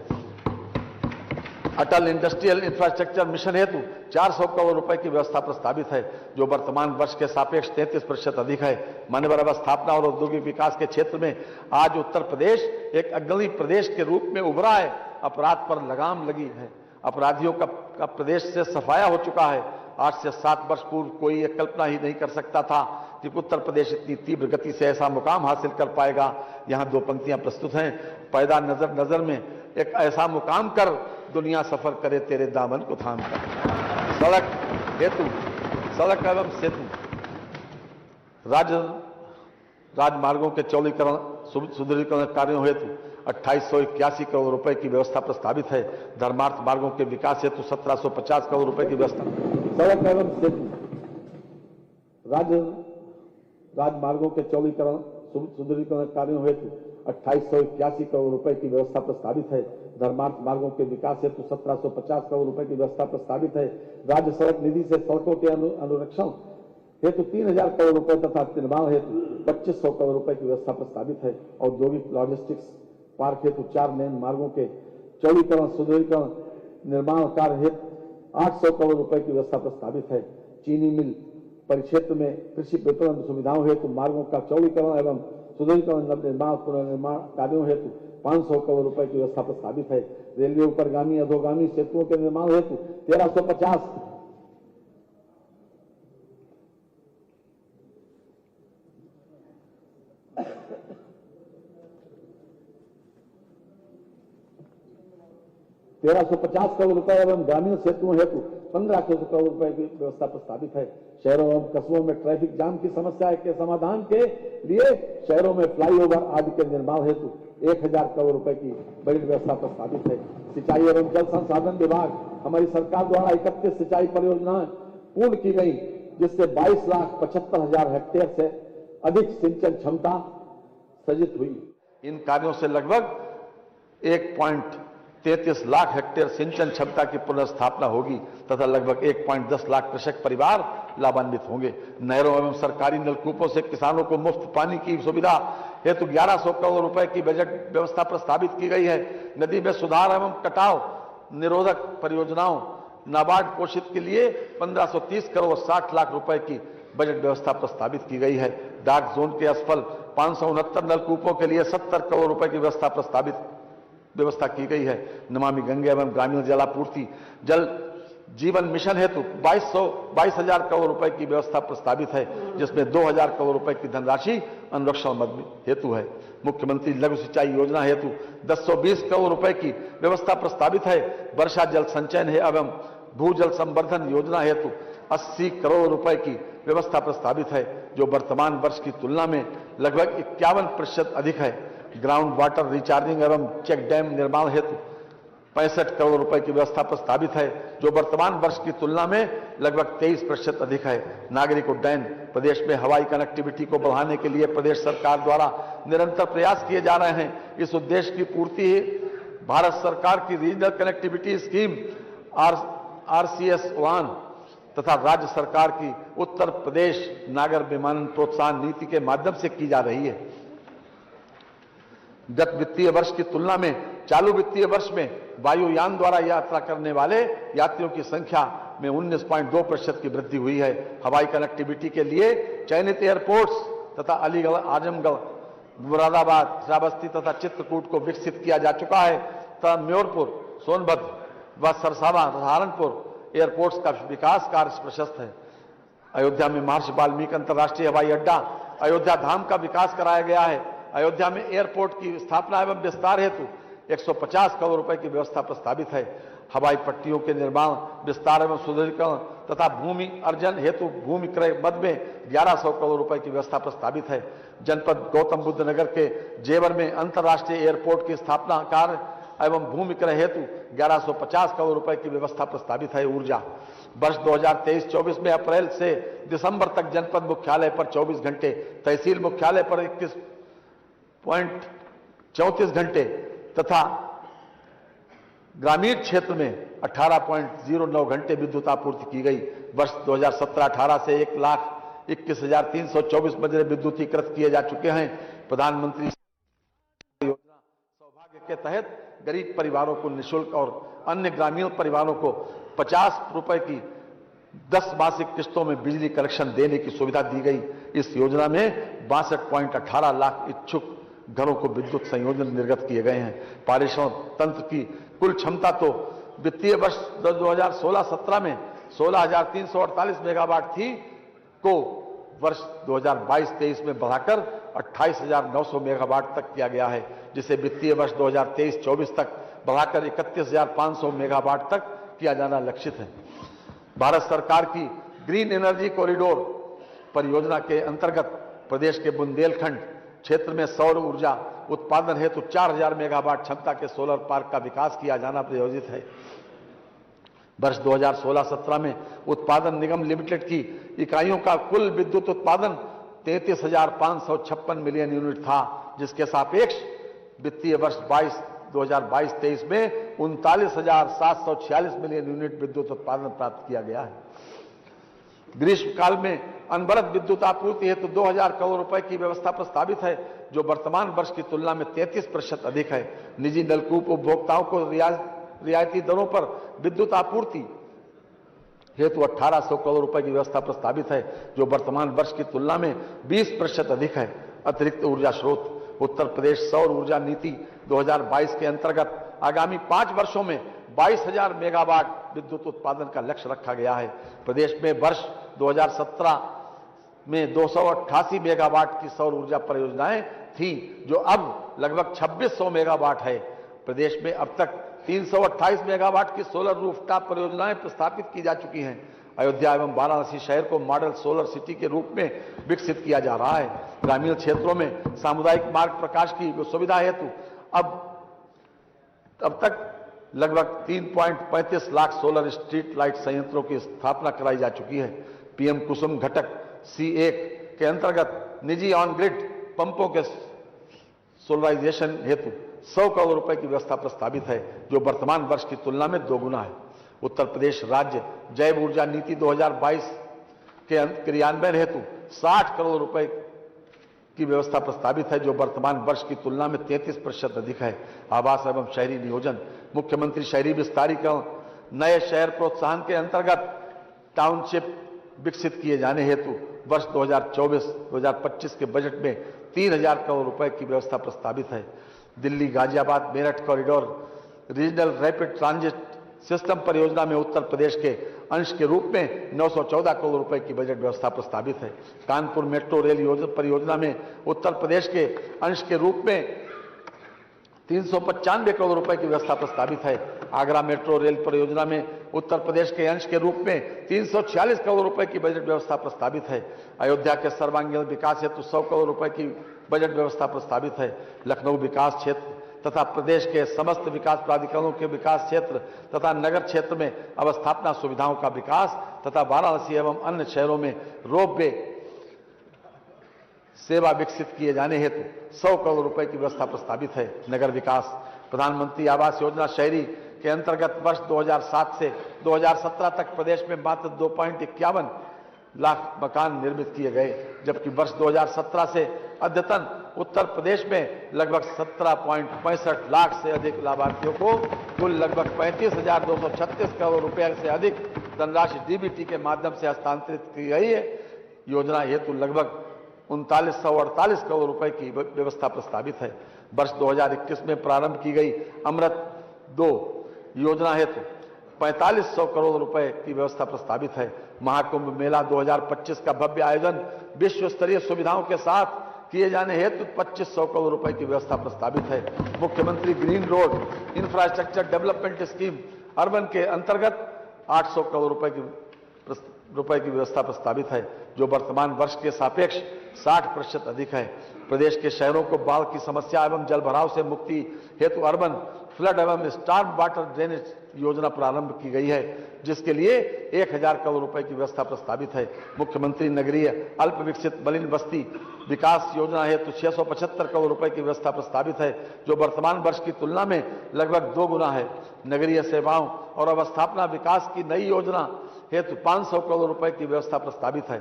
अटल इंडस्ट्रियल इंफ्रास्ट्रक्चर मिशन हेतु 400 करोड़ रुपए की व्यवस्था प्रस्तावित है, जो वर्तमान वर्ष के सापेक्ष 33% अधिक है। मानव अवस्थापना और औद्योगिक विकास के क्षेत्र में आज उत्तर प्रदेश एक अग्रणी प्रदेश के रूप में उभरा है। अपराध पर लगाम लगी है। अपराधियों का प्रदेश से सफाया हो चुका है। आज से 7 वर्ष पूर्व कोई एक कल्पना ही नहीं कर सकता था कि उत्तर प्रदेश इतनी तीव्र गति से ऐसा मुकाम हासिल कर पाएगा। यहाँ 2 पंक्तियां प्रस्तुत हैं। पैदा नजर नजर में एक ऐसा मुकाम कर, दुनिया सफर करे तेरे दामन को थाम कर। सड़क एवं सेतु राजमार्गों के चौड़ीकरण सुदृढ़ीकरण कार्यों हेतु 2881 करोड़ रुपए की व्यवस्था प्रस्तावित है। धर्मार्थ मार्गों के विकास हेतु 1750 करोड़ रुपए की व्यवस्था। सड़क एवं सेतु राजमार्गों के चौड़ीकरण सुदृढ़ीकरण कार्यों हेतु 2881 करोड़ रुपए की व्यवस्था प्रस्तावित है। धर्मार्थ मार्गों के विकास हेतु 1750 करोड़ रुपए की व्यवस्था प्रस्तावित है। राज्य सड़क निधि से सड़कों के अनुरक्षण हेतु 3000 करोड़ रुपए तथा निर्माण हेतु 2500 करोड़ रुपए की व्यवस्था प्रस्तावित है। औद्योगिक लॉजिस्टिक्स पार्क हेतु 4 लेन मार्गों के चौड़ीकरण सुदृढ़ीकरण निर्माण कार्य हेतु 800 करोड़ रुपए की व्यवस्था प्रस्तावित है। चीनी मिल परिक्षेत्र में कृषि विपणन सुविधाओं हेतु मार्गों का चौड़ीकरण एवं सुदृढ़ीकरण निर्माण पुनर्निर्माण कार्यों हेतु 500 करोड़ रुपए की व्यवस्था प्रस्तावित है। रेलवे उपरगामी अधोगामी सेतुओं के निर्माण हेतु 1350 करोड़ रुपए एवं ग्रामीण सेतुओं हेतु 1500 करोड़ रुपए की व्यवस्था प्रस्तावित है। शहरों एवं कस्बों में ट्रैफिक जाम की समस्या के समाधान के लिए शहरों में फ्लाईओवर आदि के निर्माण हेतु 1000 करोड़ रुपए की बजट व्यवस्था प्रस्तावित है। सिंचाई एवं जल संसाधन विभाग हमारी सरकार द्वारा 31 सिंचाई परियोजनाएं पूर्ण की गई, जिससे 22,75,000 हेक्टेयर से अधिक सिंचन क्षमता सृजित हुई। इन कार्यों से लगभग 1.33 लाख हेक्टेयर सिंचन क्षमता की पुनर्स्थापना होगी तथा लगभग 1.10 लाख कृषक परिवार लाभान्वित होंगे। नहरों एवं सरकारी नलकूपों से किसानों को मुफ्त पानी की सुविधा हेतु 1100 करोड़ रुपए की बजट व्यवस्था प्रस्तावित की गई है। नदी में सुधार एवं कटाव निरोधक परियोजनाओं नाबार्ड पोषित के लिए 1530 करोड़ 60 लाख रुपए की बजट व्यवस्था प्रस्तावित की गई है। डार्क जोन के असफल 569 नलकूपों के लिए 70 करोड़ रुपए की व्यवस्था की गई है। नमामि गंगे एवं ग्रामीण जलापूर्ति जल जीवन मिशन हेतु 22,000 करोड़ रुपए की व्यवस्था प्रस्तावित है, जिसमें 2000 करोड़ रुपए की धनराशि अनुरक्षण मद हेतु है। मुख्यमंत्री लघु सिंचाई योजना हेतु 1020 करोड़ रुपए की व्यवस्था प्रस्तावित है। वर्षा जल संचयन एवं भूजल संवर्धन योजना हेतु 80 करोड़ रुपए की व्यवस्था प्रस्तावित है, जो वर्तमान वर्ष की तुलना में लगभग 51% अधिक है। ग्राउंड वाटर रिचार्जिंग एवं चेक डैम निर्माण हेतु 65 करोड़ रुपए की व्यवस्था प्रस्तावित है, जो वर्तमान वर्ष की तुलना में लगभग 23% अधिक है। नागरिक उड्डयन प्रदेश में हवाई कनेक्टिविटी को बढ़ाने के लिए प्रदेश सरकार द्वारा निरंतर प्रयास किए जा रहे हैं। इस उद्देश्य की पूर्ति भारत सरकार की रीजनल कनेक्टिविटी स्कीम RCS-1 तथा राज्य सरकार की उत्तर प्रदेश नागर विमानन प्रोत्साहन नीति के माध्यम से की जा रही है। गत वित्तीय वर्ष की तुलना में चालू वित्तीय वर्ष में वायुयान द्वारा यात्रा करने वाले यात्रियों की संख्या में 19.2% की वृद्धि हुई है। हवाई कनेक्टिविटी के लिए चयनित एयरपोर्ट्स तथा अलीगढ़, आजमगढ़, मुरादाबाद, श्रावस्ती तथा चित्रकूट को विकसित किया जा चुका है तथा म्योरपुर, सोनभद्र व सरसावा, सहारनपुर एयरपोर्ट्स का विकास कार्य प्रशस्त है। अयोध्या में महर्षि वाल्मीकि अंतर्राष्ट्रीय हवाई अड्डा, अयोध्या धाम का विकास कराया गया है। अयोध्या में एयरपोर्ट की स्थापना एवं विस्तार हेतु 150 करोड़ रुपए की व्यवस्था प्रस्तावित है। हवाई पट्टियों के निर्माण, विस्तार एवं सुदृढ़ीकरण तथा भूमि अर्जन हेतु भूमि क्रय मद में 1100 करोड़ रुपए की व्यवस्था प्रस्तावित है। जनपद गौतम बुद्ध नगर के जेवर में अंतर्राष्ट्रीय एयरपोर्ट की स्थापना कार्य एवं भूमि क्रय हेतु 1150 करोड़ रुपए की व्यवस्था प्रस्तावित है। ऊर्जा वर्ष 2023-24 में अप्रैल से दिसंबर तक जनपद मुख्यालय पर 24 घंटे, तहसील मुख्यालय पर 21.34 घंटे तथा ग्रामीण क्षेत्र में 18.09 घंटे विद्युत आपूर्ति की गई। वर्ष 2017-18 से 1,21,324 मजरे विद्युतीकृत किए जा चुके हैं। प्रधानमंत्री योजना सौभाग्य के तहत गरीब परिवारों को निःशुल्क और अन्य ग्रामीण परिवारों को 50 रुपए की 10 मासिक किस्तों में बिजली कनेक्शन देने की सुविधा दी गई। इस योजना में 62.18 लाख इच्छुक घरों को विद्युत संयोजन निर्गत किए गए हैं। पारेषण तंत्र की कुल क्षमता तो वित्तीय वर्ष 2016-17 में 16,348 मेगावाट थी, को वर्ष 2022-23 में बढ़ाकर 28,900 मेगावाट तक किया गया है, जिसे वित्तीय वर्ष 2023-24 तक बढ़ाकर 31,500 मेगावाट तक किया जाना लक्षित है। भारत सरकार की ग्रीन एनर्जी कॉरिडोर परियोजना के अंतर्गत प्रदेश के बुंदेलखंड क्षेत्र में सौर ऊर्जा उत्पादन हेतु 4,000 मेगावाट क्षमता के सोलर पार्क का विकास किया जाना प्रयोजित है। वर्ष 2016-17 में उत्पादन निगम लिमिटेड की इकाइयों का कुल विद्युत उत्पादन 33,556 मिलियन यूनिट था, जिसके सापेक्ष वित्तीय वर्ष 2022-23 में 39,746 मिलियन यूनिट विद्युत उत्पादन प्राप्त किया गया है। ग्रीष्मकाल में अनवरत विद्युत आपूर्ति हेतु 2,000 करोड़ रुपए की व्यवस्था प्रस्तावित है, जो वर्तमान वर्ष की तुलना में 33% अधिक है। निजी नलकूप उपभोक्ताओं को रियायती दरों पर विद्युत आपूर्ति हेतु 1,800 करोड़ रुपए की व्यवस्था प्रस्तावित है, जो वर्तमान वर्ष की तुलना में 20% अधिक है। अतिरिक्त ऊर्जा स्रोत उत्तर प्रदेश सौर ऊर्जा नीति 2022 के अंतर्गत आगामी 5 वर्षों में 22,000 मेगावाट विद्युत उत्पादन का लक्ष्य रखा गया है। प्रदेश में वर्ष 2017 में 288 मेगावाट की सौर ऊर्जा परियोजनाएं थीं, जो अब लगभग 2600 मेगावाट है। प्रदेश में अब तक 328 मेगावाट की सोलर रूफटॉप परियोजनाएं प्रस्तावित की जा चुकी हैं। अयोध्या एवं वाराणसी शहर को मॉडल सोलर सिटी के रूप में विकसित किया जा रहा है। ग्रामीण क्षेत्रों में सामुदायिक मार्ग प्रकाश की सुविधा हेतु अब तक लगभग 3.35 लाख सोलर स्ट्रीट लाइट संयंत्रों की स्थापना कराई जा चुकी है। पीएम कुसुम घटक C1 के अंतर्गत निजी ऑन ग्रिड पंपों के सोलराइजेशन हेतु 100 करोड़ रुपए की व्यवस्था प्रस्तावित है, जो वर्तमान वर्ष की तुलना में 2 गुना है। उत्तर प्रदेश राज्य जैव ऊर्जा नीति 2022 के क्रियान्वयन हेतु 60 करोड़ रुपए की व्यवस्था प्रस्तावित है, जो वर्तमान वर्ष की तुलना में 33% अधिक है। आवास एवं शहरी नियोजन मुख्यमंत्री शहरी विस्तारीकरण नए शहर प्रोत्साहन के अंतर्गत टाउनशिप विकसित किए जाने हेतु वर्ष 2024-2025 के बजट में 3,000 करोड़ रुपए की व्यवस्था प्रस्तावित है। Delhi Ghaziabad Meerut corridor regional rapid transit system परियोजना में उत्तर प्रदेश के अंश के रूप में 914 करोड़ रुपए की बजट व्यवस्था प्रस्तावित है। कानपुर मेट्रो रेल परियोजना में उत्तर प्रदेश के अंश के रूप में 395 करोड़ रुपए की व्यवस्था प्रस्तावित है। आगरा मेट्रो रेल परियोजना में उत्तर प्रदेश के अंश के रूप में 346 करोड़ रुपए की बजट व्यवस्था प्रस्तावित है। अयोध्या के सर्वांगीण विकास हेतु 100 करोड़ रुपए की बजट व्यवस्था प्रस्तावित है। लखनऊ विकास क्षेत्र तथा प्रदेश के समस्त विकास प्राधिकरणों के विकास क्षेत्र तथा नगर क्षेत्र में अवस्थापना सुविधाओं का विकास तथा वाराणसी एवं अन्य शहरों में रोपवे सेवा विकसित किए जाने हेतु 100 करोड़ रुपए की व्यवस्था प्रस्तावित है। नगर विकास प्रधानमंत्री आवास योजना शहरी के अंतर्गत वर्ष 2007 से 2017 तक प्रदेश में मात्र 2.51 लाख मकान निर्मित किए गए, जबकि वर्ष 2017 से अद्यतन उत्तर प्रदेश में लगभग 17.65 लाख से अधिक लाभार्थियों को कुल लगभग 35,236 करोड़ रुपए से अधिक धनराशि डीबीटी के माध्यम से हस्तांतरित की गई है। योजना हेतु लगभग 3948 करोड़ रुपए की व्यवस्था प्रस्तावित है। वर्ष 2021 में प्रारंभ की गई अमृत 2 योजना हेतु 4500 करोड़ रुपए की व्यवस्था प्रस्तावित है। महाकुंभ मेला 2025 का भव्य आयोजन विश्व स्तरीय सुविधाओं के साथ किए जाने हेतु 2500 करोड़ रुपए की व्यवस्था प्रस्तावित है। मुख्यमंत्री green road infrastructure development scheme urban के अंतर्गत 800 करोड़ रुपए की व्यवस्था प्रस्तावित है, जो वर्तमान वर्ष के सापेक्ष 60% अधिक है। प्रदेश के शहरों को बाढ़ की समस्या एवं जलभराव से मुक्ति हेतु अर्बन फ्लड एवं स्टॉर्म वाटर ड्रेनेज योजना प्रारंभ की गई है, जिसके लिए 1000 करोड़ रुपए की व्यवस्था प्रस्तावित है। मुख्यमंत्री नगरीय अल्प विकसित मलिन बस्ती विकास योजना हेतु 675 करोड़ रुपए की व्यवस्था प्रस्तावित है, जो वर्तमान वर्ष की तुलना में लगभग 2 गुना है। नगरीय सेवाओं और अवस्थापना विकास की नई योजना हेतु 500 करोड़ रुपए की व्यवस्था प्रस्तावित है।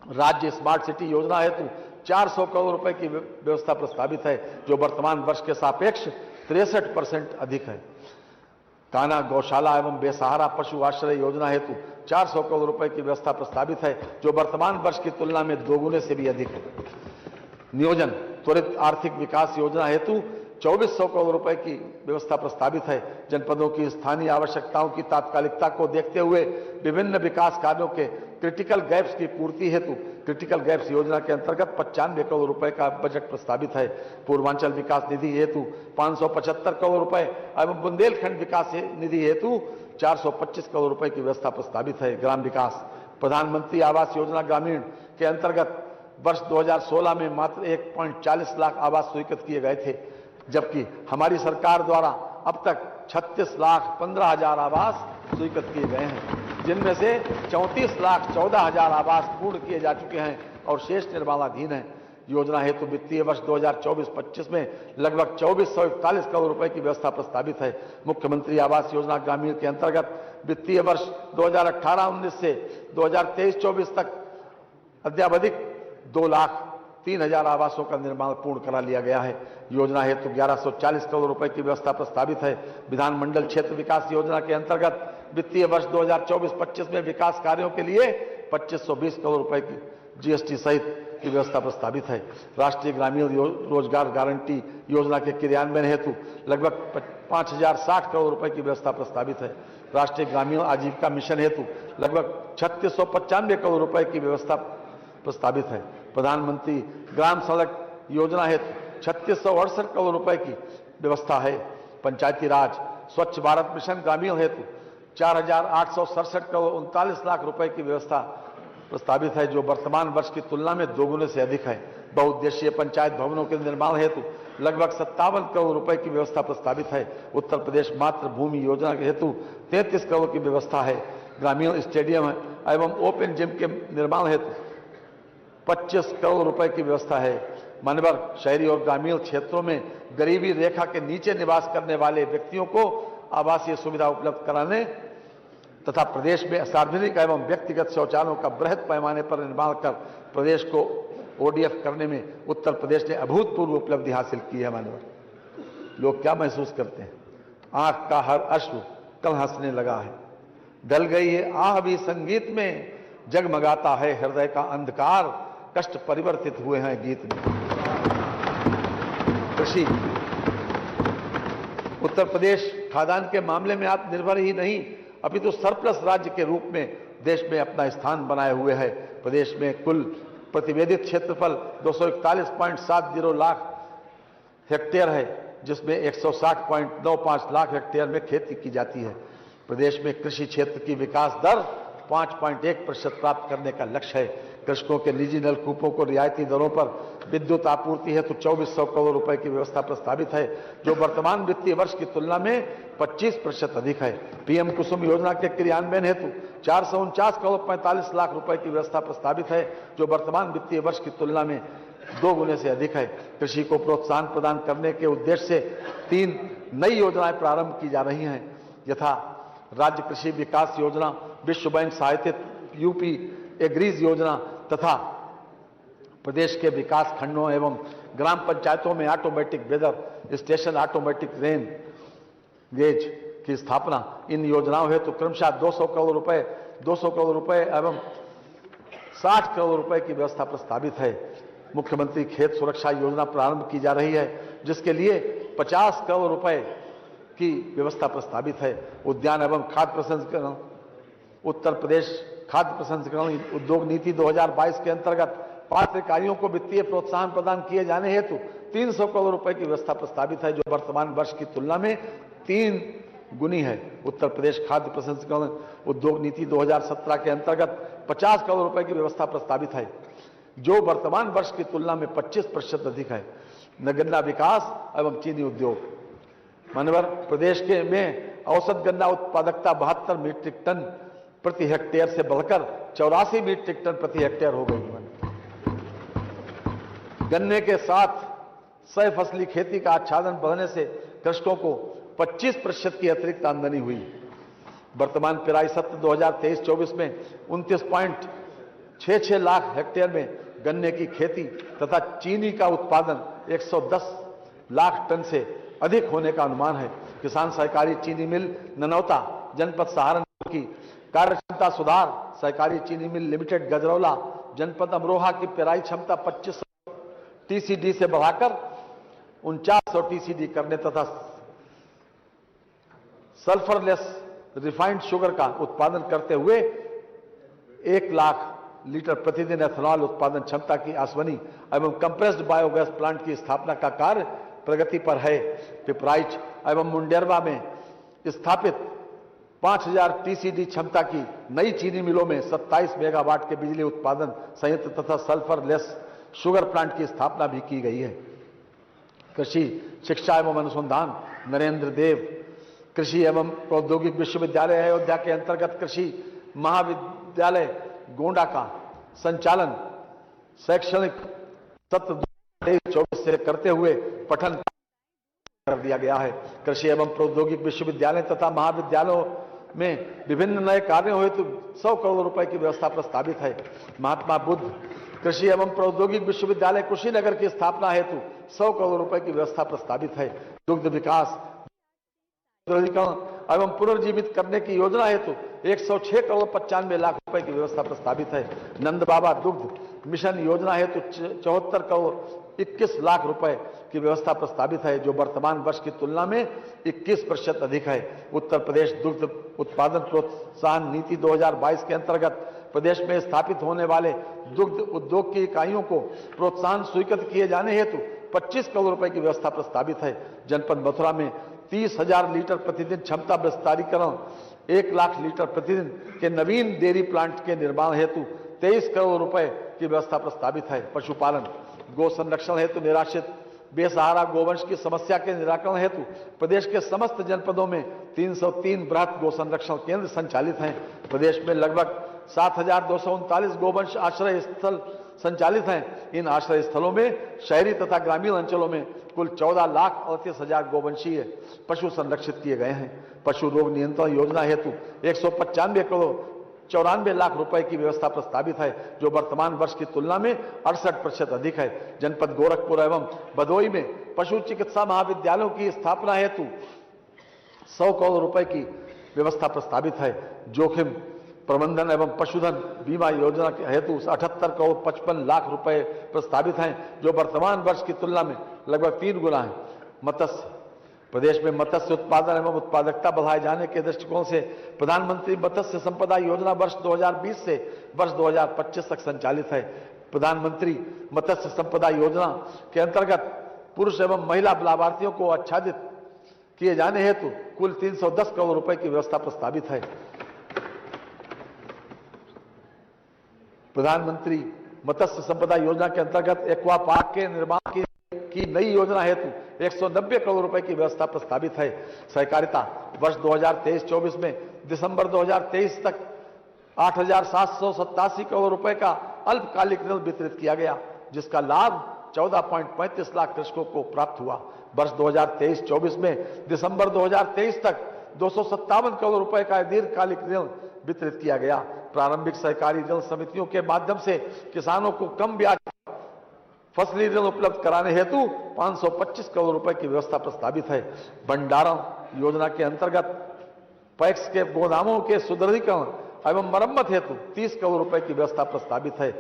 राज्य स्मार्ट सिटी योजना हेतु 400 करोड़ रुपए की व्यवस्था प्रस्तावित है, जो वर्तमान वर्ष के सापेक्ष 63% अधिक है। कान्हा गौशाला एवं बेसहारा पशु आश्रय योजना हेतु 400 करोड़ रुपए की व्यवस्था प्रस्तावित है, जो वर्तमान वर्ष की तुलना में 2 गुने से भी अधिक है। नियोजन त्वरित आर्थिक विकास योजना हेतु 2400 करोड़ रुपए की व्यवस्था प्रस्तावित है। जनपदों की स्थानीय आवश्यकताओं की तात्कालिकता को देखते हुए विभिन्न विकास कार्यों के क्रिटिकल गैप्स की पूर्ति हेतु क्रिटिकल गैप्स योजना के अंतर्गत 95 करोड़ रुपए का बजट प्रस्तावित है। पूर्वांचल विकास निधि हेतु 575 करोड़ रुपए एवं बुंदेलखंड विकास निधि हेतु 425 करोड़ रुपए की व्यवस्था प्रस्तावित है। ग्राम विकास प्रधानमंत्री आवास योजना ग्रामीण के अंतर्गत वर्ष 2016 में मात्र 1.40 लाख आवास स्वीकृत किए गए थे, जबकि हमारी सरकार द्वारा अब तक 36,15,000 आवास स्वीकृत किए गए हैं, जिनमें से 34,14,000 आवास पूर्ण किए जा चुके हैं और शेष निर्माणाधीन हैं। योजना हेतु वित्तीय वर्ष 2024-25 में लगभग 2441 करोड़ रुपए की व्यवस्था प्रस्तावित है। मुख्यमंत्री आवास योजना ग्रामीण के अंतर्गत वित्तीय वर्ष 2018-19 से 2023-24 तक अद्यावधिक 2,03,000 आवासों का निर्माण पूर्ण करा लिया गया है। योजना हेतु 1140 करोड़ रुपए की व्यवस्था प्रस्तावित है। विधानमंडल क्षेत्र विकास योजना के अंतर्गत वित्तीय वर्ष 2024-25 में विकास कार्यों के लिए 2520 करोड़ रुपए की जीएसटी सहित की व्यवस्था प्रस्तावित है। राष्ट्रीय ग्रामीण रोजगार गारंटी योजना के क्रियान्वयन हेतु लगभग 5060 करोड़ रुपए की व्यवस्था प्रस्तावित है। राष्ट्रीय ग्रामीण आजीविका मिशन हेतु लगभग 3695 करोड़ रुपए की व्यवस्था प्रस्तावित है। प्रधानमंत्री ग्राम सड़क योजना हेतु 3668 करोड़ रुपए की व्यवस्था है। पंचायती राज स्वच्छ भारत मिशन ग्रामीण हेतु 4867 करोड़ 39 लाख रुपए की व्यवस्था प्रस्तावित है, जो वर्तमान वर्ष की तुलना में 2 गुने से अधिक है। बहुउद्देशीय पंचायत भवनों के निर्माण हेतु लगभग 57 करोड़ रुपए की व्यवस्था प्रस्तावित है। उत्तर प्रदेश मातृभूमि योजना के हेतु 33 करोड़ की व्यवस्था है। ग्रामीण स्टेडियम एवं ओपन जिम के निर्माण हेतु 25 करोड़ रुपए की व्यवस्था है। मनवर शहरी और ग्रामीण क्षेत्रों में गरीबी रेखा के नीचे निवास करने वाले व्यक्तियों को आवासीय सुविधा उपलब्ध कराने तथा प्रदेश में सार्वजनिक एवं व्यक्तिगत शौचालयों का बृहद पैमाने पर निर्माण कर प्रदेश को ओडीएफ करने में उत्तर प्रदेश ने अभूतपूर्व उपलब्धि हासिल की है। मानवर लोग क्या महसूस करते हैं? आंख का हर अश्रु कल हंसने लगा है, ढल गई है आह भी संगीत में, जगमगाता है हृदय का अंधकार, कष्ट परिवर्तित हुए हैं गीत में। कृषि उत्तर प्रदेश खाद्यान्न के मामले में आत्मनिर्भर ही नहीं अपितु सरप्लस राज्य के रूप में देश में अपना स्थान बनाए हुए है। प्रदेश में कुल प्रतिवेदित क्षेत्रफल 241.70 लाख हेक्टेयर है, जिसमें 160.95 लाख हेक्टेयर में खेती की जाती है। प्रदेश में कृषि क्षेत्र की विकास दर 5.1% प्राप्त करने का लक्ष्य है। कृषकों के निजी नलकूपों को रियायती दरों पर विद्युत आपूर्ति हेतु 2400 करोड़ रुपए की व्यवस्था प्रस्तावित है, जो वर्तमान वित्तीय वर्ष की तुलना में 25% अधिक है। पीएम कुसुम योजना के क्रियान्वयन हेतु 449 करोड़ 45 लाख रुपए की व्यवस्था प्रस्तावित है, जो वर्तमान वित्तीय वर्ष की तुलना में 2 गुने से अधिक है। कृषि को प्रोत्साहन प्रदान करने के उद्देश्य से 3 नई योजनाएं प्रारंभ की जा रही हैं, यथा राज्य कृषि विकास योजना, विश्व बैंक सहायतित यूपी एग्रीज योजना तथा प्रदेश के विकास खंडों एवं ग्राम पंचायतों में automatic weather station, automatic rain gauge की स्थापना। इन योजनाओं हेतु क्रमशः 200 करोड़ रुपए एवं 60 करोड़ रुपए की व्यवस्था प्रस्तावित है। मुख्यमंत्री खेत सुरक्षा योजना प्रारंभ की जा रही है, जिसके लिए 50 करोड़ रुपए की व्यवस्था प्रस्तावित है। उद्यान एवं खाद्य प्रसंस्करण, उत्तर प्रदेश खाद्य प्रसंस्करण उद्योग नीति 2022 के अंतर्गत पात्र इकाइयों को वित्तीय प्रोत्साहन प्रदान किए जाने हेतु 300 करोड़ रुपए की व्यवस्था प्रस्तावित है, जो वर्तमान वर्ष की तुलना में 3 गुनी है। उत्तर प्रदेश खाद्य प्रसंस्करण उद्योग नीति 2017 के अंतर्गत 50 करोड़ रुपए की व्यवस्था प्रस्तावित है, जो वर्तमान वर्ष की तुलना में 25% अधिक है। गन्ना विकास एवं चीनी उद्योग, मानवर प्रदेश के में औसत गन्ना उत्पादकता 72 मीट्रिक टन प्रति हेक्टेयर से बढ़कर 84 मीट्रिक टन प्रति हेक्टेयर हो गई। गन्ने के साथ सह फसली खेती का आच्छादन बढ़ने से कृषकों को 25% की अतिरिक्त आमदनी हुई। वर्तमान पेराई सत्र 2023-24 में 29.66 लाख हेक्टेयर में गन्ने की खेती तथा चीनी का उत्पादन 110 लाख टन से अधिक होने का अनुमान है। किसान सहकारी चीनी मिल ननौता जनपद सहारनपुर की कार्यक्षमता सुधार सहकारी चीनी मिल लिमिटेड गजरौला जनपद अमरोहा की पेराई क्षमता 2500 टीसीडी से बढ़ाकर 4900 टीसीडी करने तथा सल्फरलेस रिफाइंड शुगर का उत्पादन करते हुए 1 लाख लीटर प्रतिदिन एथेनॉल उत्पादन क्षमता की आसवनी एवं कंप्रेस्ड बायोगैस प्लांट की स्थापना का कार्य प्रगति पर है। पिपराइच एवं मुंडेरवा में स्थापित 5000 टीसीडी क्षमता की नई चीनी मिलों में 27 मेगावाट के बिजली उत्पादन संयंत्र तथा सल्फरलेस शुगर प्लांट की स्थापना भी की गई है। कृषि शिक्षा एवं अनुसंधान नरेंद्र देव कृषि एवं प्रौद्योगिक विश्वविद्यालय अयोध्या के अंतर्गत कृषि महाविद्यालय गोंडा का संचालन शैक्षणिक सत्र 2023-24 से करते हुए पठन कर दिया गया है। कृषि एवं प्रौद्योगिक विश्वविद्यालय तथा महाविद्यालयों में विभिन्न नए कार्यों हेतु 100 करोड़ रुपए की व्यवस्था प्रस्तावित है। महात्मा बुद्ध कृषि एवं प्रौद्योगिक विश्वविद्यालय कुशीनगर की स्थापना हेतु 100 करोड़ रुपए की व्यवस्था प्रस्तावित है। दुग्ध विकास एवं पुनर्जीवित करने की योजना हेतु 106 करोड़ 95 लाख रुपए की व्यवस्था प्रस्तावित है। नंद बाबा दुग्ध मिशन योजना हेतु 74 करोड़ 21 लाख रुपए की व्यवस्था प्रस्तावित है, जो वर्तमान वर्ष की तुलना में 21% अधिक है। उत्तर प्रदेश दुग्ध उत्पादन प्रोत्साहन नीति 2022 के अंतर्गत प्रदेश में स्थापित होने वाले दुग्ध उद्योग की इकाइयों को प्रोत्साहन स्वीकृत किए जाने हेतु 25 करोड़ रुपए की व्यवस्था प्रस्तावित है। जनपद मथुरा में 30,000 लीटर प्रतिदिन क्षमता विस्तारीकरण 1 लाख लीटर प्रतिदिन के नवीन डेयरी प्लांट के निर्माण हेतु 23 करोड़ रुपए की व्यवस्था प्रस्तावित है। पशुपालन गो संरक्षण हेतु निराश्रित बेसहारा गोवंश की समस्या के निराकरण हेतु प्रदेश के समस्त जनपदों में 303 बृहत गो संरक्षण केंद्र संचालित हैं। प्रदेश में लगभग 7,239 गोवंश आश्रय स्थल संचालित हैं। इन आश्रय स्थलों में शहरी तथा ग्रामीण अंचलों में कुल 14,38,000 गोवंशीय पशु संरक्षित किए गए हैं। पशु रोग नियंत्रण योजना हेतु 195 करोड़ 94 लाख रुपए की व्यवस्था प्रस्तावित है, जो वर्तमान वर्ष की तुलना में 68% अधिक है। जनपद गोरखपुर एवं भदोई में पशु चिकित्सा महाविद्यालयों की स्थापना हेतु 100 करोड़ रुपए की व्यवस्था प्रस्तावित है। जोखिम प्रबंधन एवं पशुधन बीमा योजना के हेतु 78 करोड़ 55 लाख रुपए प्रस्तावित हैं, जो वर्तमान वर्ष की तुलना में लगभग 3 गुना है। मत्स्य प्रदेश में मत्स्य उत्पादन एवं उत्पादकता बढ़ाए जाने के दृष्टिकोण से प्रधानमंत्री मत्स्य संपदा योजना वर्ष 2020 से वर्ष 2025 तक संचालित है। प्रधानमंत्री मत्स्य संपदा योजना के अंतर्गत पुरुष एवं महिला लाभार्थियों को आच्छादित किए जाने हेतु कुल 310 करोड़ रुपए की व्यवस्था प्रस्तावित है। प्रधानमंत्री मत्स्य संपदा योजना के अंतर्गत एक्वा पार्क के निर्माण की नई योजना हेतु 190 करोड़ रुपए की व्यवस्था प्रस्तावित है। सहकारिता वर्ष 2023-24 में दिसंबर 2023 तक 8,787 करोड़ रुपए का अल्पकालिक ऋण वितरित किया गया, जिसका लाभ 14.35 लाख कृषकों को प्राप्त हुआ। वर्ष 2023-24 में दिसंबर 2023 तक 257 करोड़ रुपए का दीर्घकालिक ऋण वितरित किया गया। प्रारंभिक सहकारी ऋण समितियों के माध्यम से किसानों को कम ब्याज फसली ऋण उपलब्ध कराने हेतु 525 करोड़ रुपए की व्यवस्था प्रस्तावित है। भंडारण योजना के अंतर्गत पैक्स के गोदामों के सुदृढ़ीकरण एवं मरम्मत हेतु 30 करोड़ रुपए की व्यवस्था प्रस्तावित है।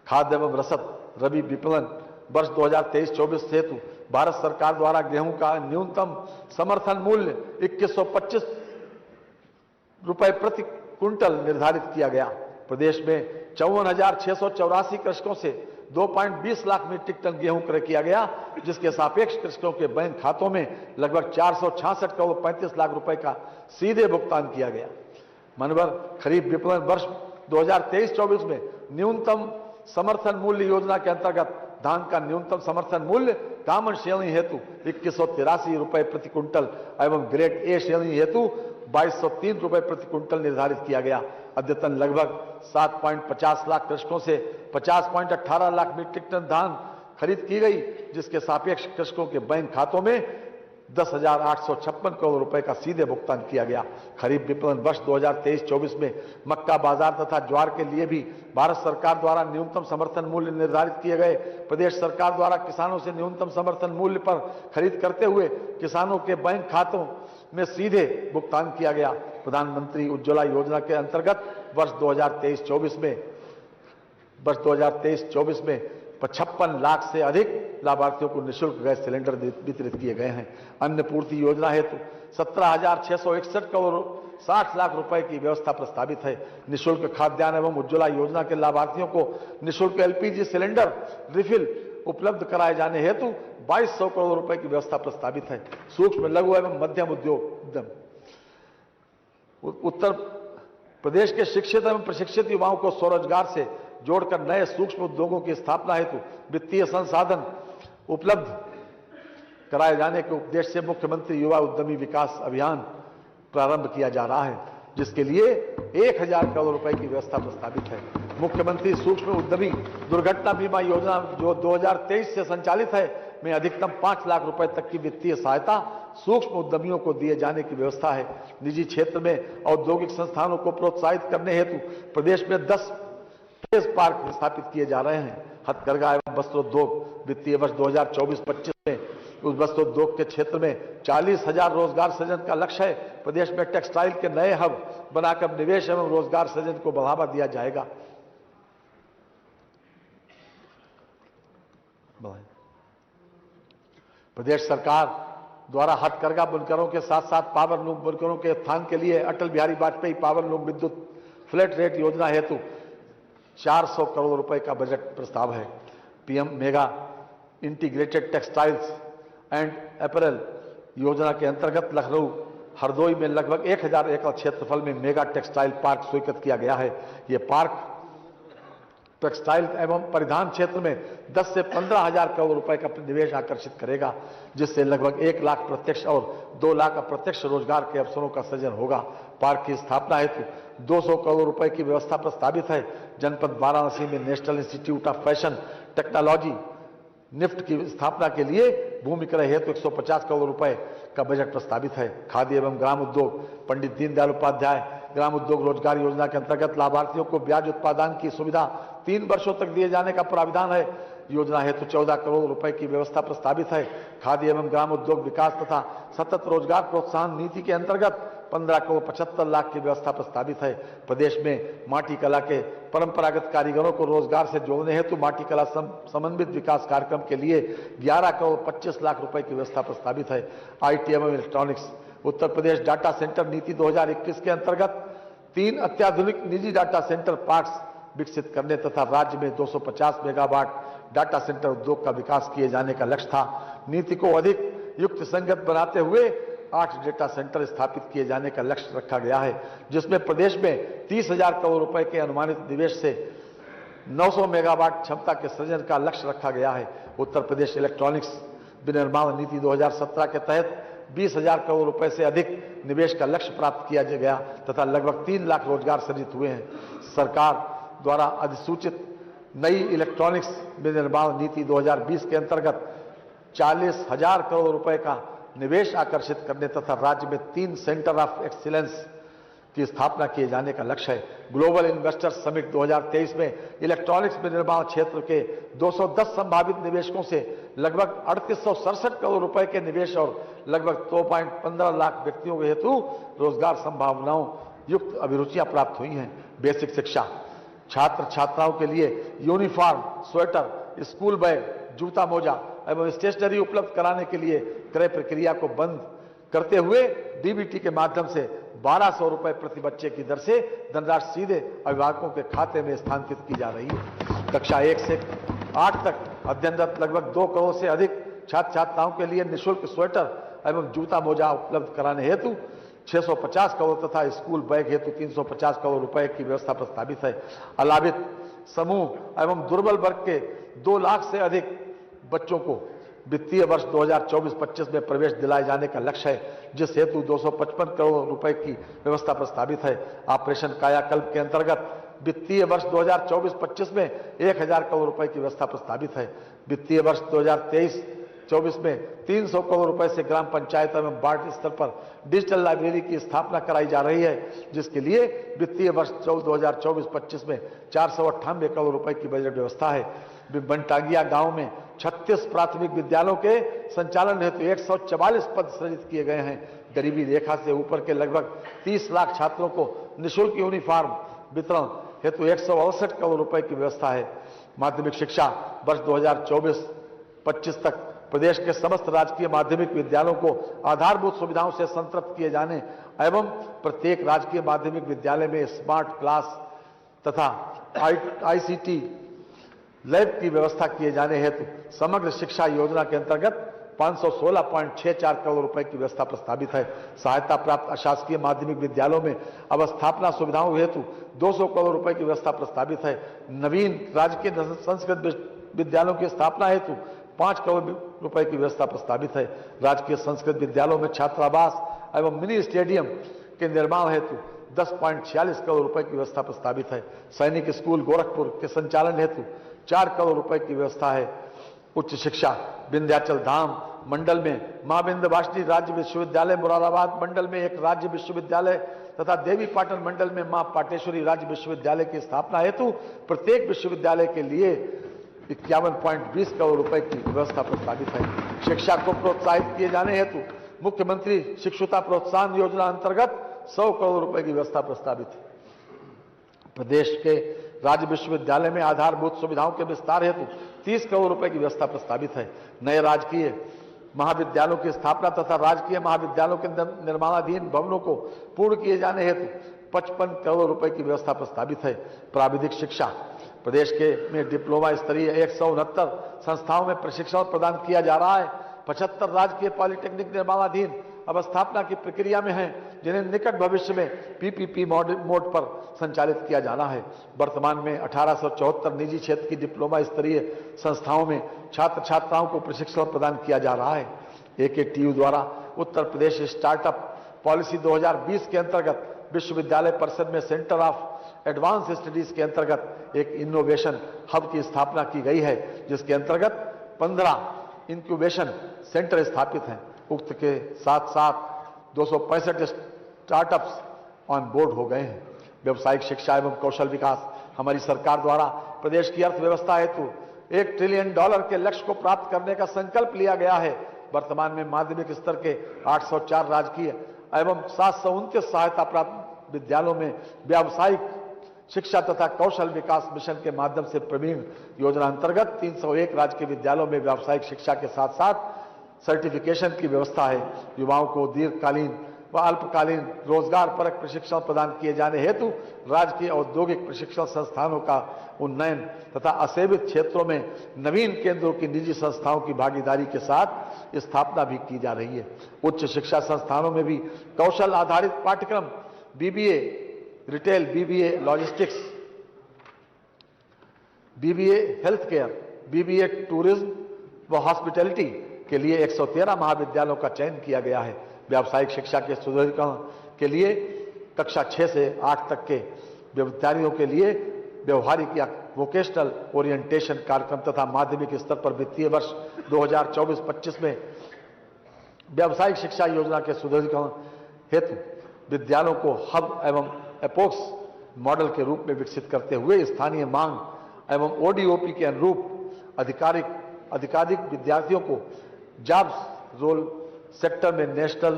खाद्य एवं रसद रबी विपणन वर्ष 2023-24 हेतु भारत सरकार द्वारा गेहूं का न्यूनतम समर्थन मूल्य 2125 रुपए प्रति क्विंटल निर्धारित किया गया। प्रदेश में 54,684 कृषकों से 2.20 लाख मीट्रिक टन गेहूं क्रय किया गया, जिसके सापेक्ष कृषकों के बैंक खातों में लगभग 466 करोड़ 35 लाख रुपए का सीधे भुगतान किया गया। मनवर खरीफ विपणन वर्ष 2023-24 में न्यूनतम समर्थन मूल्य योजना के अंतर्गत धान का न्यूनतम समर्थन मूल्य कॉमन श्रेणी हेतु 2183 रुपए प्रति क्विंटल एवं ग्रेड ए श्रेणी हेतु 2203 रुपए प्रति क्विंटल निर्धारित किया गया। अद्यतन लगभग 7.50 लाख कृषकों से 50.18 लाख मीट्रिक टन धान खरीद की गई, जिसके सापेक्ष कृषकों के बैंक खातों में 10,856 करोड़ रुपए का सीधे भुगतान किया गया। खरीफ विपणन वर्ष 2023-24 में मक्का बाजार तथा ज्वार के लिए भी भारत सरकार द्वारा न्यूनतम समर्थन मूल्य निर्धारित किए गए। प्रदेश सरकार द्वारा किसानों से न्यूनतम समर्थन मूल्य पर खरीद करते हुए किसानों के बैंक खातों में सीधे भुगतान किया गया। प्रधानमंत्री उज्ज्वला योजना के अंतर्गत वर्ष 2023-24 में 55 लाख से अधिक लाभार्थियों को निःशुल्क गैस सिलेंडर वितरित किए गए हैं। अन्न पूर्ति योजना हेतु 17,661 करोड़ 60 लाख रुपए की व्यवस्था प्रस्तावित है। निःशुल्क खाद्यान्न एवं उज्ज्वला योजना के लाभार्थियों को निःशुल्क एलपीजी सिलेंडर रिफिल उपलब्ध कराए जाने हेतु 2200 करोड़ रुपए की व्यवस्था प्रस्तावित है। सूक्ष्म लघु एवं मध्यम उद्योग उत्तर प्रदेश के शिक्षित एवं प्रशिक्षित युवाओं को स्वरोजगार से जोड़कर नए सूक्ष्म उद्योगों की स्थापना हेतु वित्तीय संसाधन उपलब्ध कराए जाने के उद्देश्य से मुख्यमंत्री युवा उद्यमी विकास अभियान प्रारंभ किया जा रहा है, जिसके लिए 1000 करोड़ रुपए की व्यवस्था प्रस्तावित है। मुख्यमंत्री सूक्ष्म उद्यमी दुर्घटना बीमा योजना जो 2023 से संचालित है में अधिकतम 5 लाख रुपए तक की वित्तीय सहायता सूक्ष्म उद्यमियों को दिए जाने की व्यवस्था है। निजी क्षेत्र में औद्योगिक संस्थानों को प्रोत्साहित करने हेतु प्रदेश में 10 फेज पार्क स्थापित किए जा रहे हैं। हथकरघा एवं वस्त्रोद्योग वित्तीय वर्ष 2024-25 में उस वस्त्रोद्योग के क्षेत्र में 40,000 रोजगार सृजन का लक्ष्य है। प्रदेश में टेक्सटाइल के नए हब बनाकर निवेश एवं रोजगार सृजन को बढ़ावा दिया जाएगा। प्रदेश सरकार द्वारा हथकरघा बुनकरों के साथ साथ पावर लूम बुनकरों के उत्थान के लिए अटल बिहारी वाजपेयी पावर लूम विद्युत फ्लैट रेट योजना हेतु 400 करोड़ रुपए का बजट प्रस्ताव है। PM mega integrated textiles and apparel योजना के अंतर्गत लखनऊ हरदोई में लगभग 1000 एकड़ क्षेत्रफल में मेगा टेक्सटाइल पार्क स्वीकृत किया गया है। यह पार्क टेक्सटाइल एवं परिधान क्षेत्र में 10 से 15,000 करोड़ रुपए का निवेश आकर्षित करेगा, जिससे लगभग 1 लाख प्रत्यक्ष और 2 लाख अप्रत्यक्ष रोजगार के अवसरों का सृजन होगा। पार्क की स्थापना हेतु 200 करोड़ रुपए की व्यवस्था प्रस्तावित है। जनपद वाराणसी में national institute of fashion technology NIFT की स्थापना के लिए भूमि क्रय हेतु 150 करोड़ रुपए का बजट प्रस्तावित है। खादी एवं ग्राम उद्योग पंडित दीनदयाल उपाध्याय ग्राम उद्योग रोजगार योजना के अंतर्गत लाभार्थियों को ब्याज उत्पादन की सुविधा 3 वर्षों तक दिए जाने का प्राविधान है। योजना हेतु 14 करोड़ रुपए की व्यवस्था प्रस्तावित है। खादी एवं ग्राम उद्योग विकास तथा सतत रोजगार प्रोत्साहन नीति के अंतर्गत 15 करोड़ 75 लाख की व्यवस्था प्रस्तावित है। प्रदेश में माटी कला के परंपरागत कारीगरों को रोजगार से जोड़ने हेतु माटी कला समन्वित विकास कार्यक्रम के लिए 11 करोड़ 25 लाख रुपए की व्यवस्था प्रस्तावित है। आईटी एवं electronics Uttar Pradesh data centre नीति 2021 के अंतर्गत 3 अत्याधुनिक निजी डाटा सेंटर पार्क्स विकसित करने तथा राज्य में 250 मेगावाट डाटा सेंटर उद्योग का विकास किए जाने का लक्ष्य था। नीति को अधिक युक्त संगत बनाते हुए 8 डेटा सेंटर स्थापित किए जाने का लक्ष्य रखा गया है, जिसमें प्रदेश में 30,000 करोड़ रुपए के अनुमानित निवेश से 900 मेगावाट क्षमता के सृजन का लक्ष्य रखा गया है। उत्तर प्रदेश इलेक्ट्रॉनिक्स विनिर्माण नीति 2017 के तहत 20,000 करोड़ रुपए से अधिक निवेश का लक्ष्य प्राप्त किया गया तथा लगभग 3 लाख रोजगार सृजित हुए हैं। सरकार द्वारा अधिसूचित नई इलेक्ट्रॉनिक्स विनिर्माण नीति 2020 के अंतर्गत 40,000 करोड़ रुपए का निवेश आकर्षित करने तथा राज्य में 3 सेंटर ऑफ एक्सीलेंस की स्थापना किए जाने का लक्ष्य है। ग्लोबल इन्वेस्टर्स समिट 2023 में इलेक्ट्रॉनिक्स निर्माण क्षेत्र के 210 संभावित निवेशकों से लगभग 3867 करोड़ रुपए के निवेश और लगभग 2.15 लाख व्यक्तियों के हेतु रोजगार संभावनाओं युक्त अभिरुचियां प्राप्त हुई हैं। बेसिक शिक्षा, छात्र छात्राओं के लिए यूनिफॉर्म, स्वेटर, स्कूल बैग, जूता मोजा एवं स्टेशनरी उपलब्ध कराने के लिए क्रय प्रक्रिया को बंद करते हुए डीबीटी के माध्यम से 1200 रुपए प्रति बच्चे की दर से धनराशि सीधे अभिभावकों के खाते में स्थानांतरित की जा रही है। कक्षा 1 से 8 तक अध्ययनरत लगभग 2 करोड़ से अधिक छात्र छात्राओं के लिए निःशुल्क स्वेटर एवं जूता मोजा उपलब्ध कराने हेतु 650 करोड़ तथा स्कूल बैग हेतु 350 करोड़ रुपए की व्यवस्था प्रस्तावित है। अलाभित समूह एवं दुर्बल वर्ग के 2 लाख से अधिक बच्चों को वित्तीय वर्ष 2024-25 में प्रवेश दिलाए जाने का लक्ष्य है, जिस हेतु 255 करोड़ रुपए की व्यवस्था प्रस्तावित है। ऑपरेशन कायाकल्प के अंतर्गत वित्तीय वर्ष 2024-25 में 1000 करोड़ रुपए की व्यवस्था प्रस्तावित है। वित्तीय वर्ष 2023-24 में 300 करोड़ रुपए से ग्राम पंचायत एवं वार्ड स्तर पर डिजिटल लाइब्रेरी की स्थापना कराई जा रही है, जिसके लिए वित्तीय वर्ष 2024-25 में 498 करोड़ रुपए की बजट व्यवस्था है। बनटांगिया गांव में 36 प्राथमिक विद्यालयों के संचालन हेतु 144 पद सृजित किए गए हैं। गरीबी रेखा से ऊपर के लगभग 30 लाख छात्रों को निःशुल्क यूनिफॉर्म वितरण हेतु 168 करोड़ रुपए की व्यवस्था है। माध्यमिक शिक्षा वर्ष 2024-25 तक प्रदेश के समस्त राजकीय माध्यमिक विद्यालयों को आधारभूत सुविधाओं से संतृप्त किए जाने एवं प्रत्येक राजकीय माध्यमिक विद्यालय में स्मार्ट क्लास तथा आईसीटी लैब की व्यवस्था किए जाने हेतु समग्र शिक्षा योजना के अंतर्गत 516.64 करोड़ रुपए की व्यवस्था प्रस्तावित है। सहायता प्राप्त अशासकीय माध्यमिक विद्यालयों में अवस्थापना सुविधाओं हेतु 200 करोड़ रुपए की व्यवस्था प्रस्तावित है। नवीन राजकीय संस्कृत विद्यालयों की स्थापना हेतु 5 करोड़ रुपए की व्यवस्था प्रस्तावित है। राजकीय संस्कृत विद्यालयों में छात्रावास एवं मिनी स्टेडियम के निर्माण हेतु 10.46 करोड़ रुपए की व्यवस्था प्रस्तावित है। सैनिक स्कूल गोरखपुर के संचालन हेतु 4 करोड़ रुपए की व्यवस्था है। उच्च शिक्षा विंध्याचल धाम मंडल में मां विंध्यवासिनी राज्य विश्वविद्यालय, मुरादाबाद मंडल में एक राज्य विश्वविद्यालय तथा देवी पाटन मंडल में मां पाटेश्वरी राज्य विश्वविद्यालय की स्थापना हेतु प्रत्येक विश्वविद्यालय के लिए 51.20 करोड़ रुपए की व्यवस्था प्रस्तावित है। शिक्षा को प्रोत्साहित किए जाने हेतु मुख्यमंत्री शिक्षुता प्रोत्साहन योजना अंतर्गत 100 करोड़ रुपए की व्यवस्था प्रस्तावित है। प्रदेश के राज्य विश्वविद्यालय में आधारभूत सुविधाओं के विस्तार हेतु 30 करोड़ रुपए की व्यवस्था प्रस्तावित है। नए राजकीय महाविद्यालयों की स्थापना तथा राजकीय महाविद्यालयों के निर्माणाधीन भवनों को पूर्ण किए जाने हेतु 55 करोड़ रुपए की व्यवस्था प्रस्तावित है। प्राविधिक शिक्षा प्रदेश के में डिप्लोमा स्तरीय 169 संस्थाओं में प्रशिक्षण प्रदान किया जा रहा है। 75 राजकीय पॉलिटेक्निक निर्माणाधीन अवस्थापना की प्रक्रिया में हैं, जिन्हें निकट भविष्य में पीपीपी मोड पर संचालित किया जाना है। वर्तमान में 1874 निजी क्षेत्र की डिप्लोमा स्तरीय संस्थाओं में छात्र छात्राओं को प्रशिक्षण प्रदान किया जा रहा है। AKTU द्वारा उत्तर प्रदेश स्टार्टअप पॉलिसी 2020 के अंतर्गत विश्वविद्यालय परिषद में सेंटर ऑफ एडवांस स्टडीज के अंतर्गत एक इनोवेशन हब की स्थापना की गई है, जिसके अंतर्गत 15 इंक्यूबेशन सेंटर स्थापित हैं। उक्त के साथ साथ 265 स्टार्टअप्स ऑन बोर्ड हो गए हैं। व्यवसायिक शिक्षा एवं कौशल विकास हमारी सरकार द्वारा प्रदेश की अर्थव्यवस्था हेतु $1 ट्रिलियन के लक्ष्य को प्राप्त करने का संकल्प लिया गया है। वर्तमान में माध्यमिक स्तर के 804 राजकीय एवं 729 सहायता प्राप्त विद्यालयों में व्यावसायिक शिक्षा तथा कौशल विकास मिशन के माध्यम से प्रवीण योजना अंतर्गत 301 राजकीय विद्यालयों में व्यावसायिक शिक्षा के साथ साथ सर्टिफिकेशन की व्यवस्था है। युवाओं को दीर्घकालीन व अल्पकालीन रोजगार परक प्रशिक्षण प्रदान किए जाने हेतु राजकीय औद्योगिक प्रशिक्षण संस्थानों का उन्नयन तथा असेवित क्षेत्रों में नवीन केंद्रों की निजी संस्थाओं की भागीदारी के साथ स्थापना भी की जा रही है। उच्च शिक्षा संस्थानों में भी कौशल आधारित पाठ्यक्रम BBA retail, BBA logistics, BBA health care, BBA tourism व हॉस्पिटैलिटी के लिए 113 महाविद्यालयों का चयन किया गया है। व्यावसायिक शिक्षा के सुदृढ़ीकरण के लिए कक्षा 6 से 8 तक के विद्यार्थियों के लिए व्यवहारिक या वोकेशनल ओरिएंटेशन कार्यक्रम तथा माध्यमिक स्तर पर वित्तीय वर्ष 2024-25 में व्यावसायिक शिक्षा योजना के सुदृढ़ीकरण हेतु विद्यालयों को हब एवं एपोक्स मॉडल के रूप में विकसित करते हुए स्थानीय मांग एवं ओडीओपी के अनुरूप अधिकाधिक विद्यार्थियों को जॉब्स रोल सेक्टर में नेशनल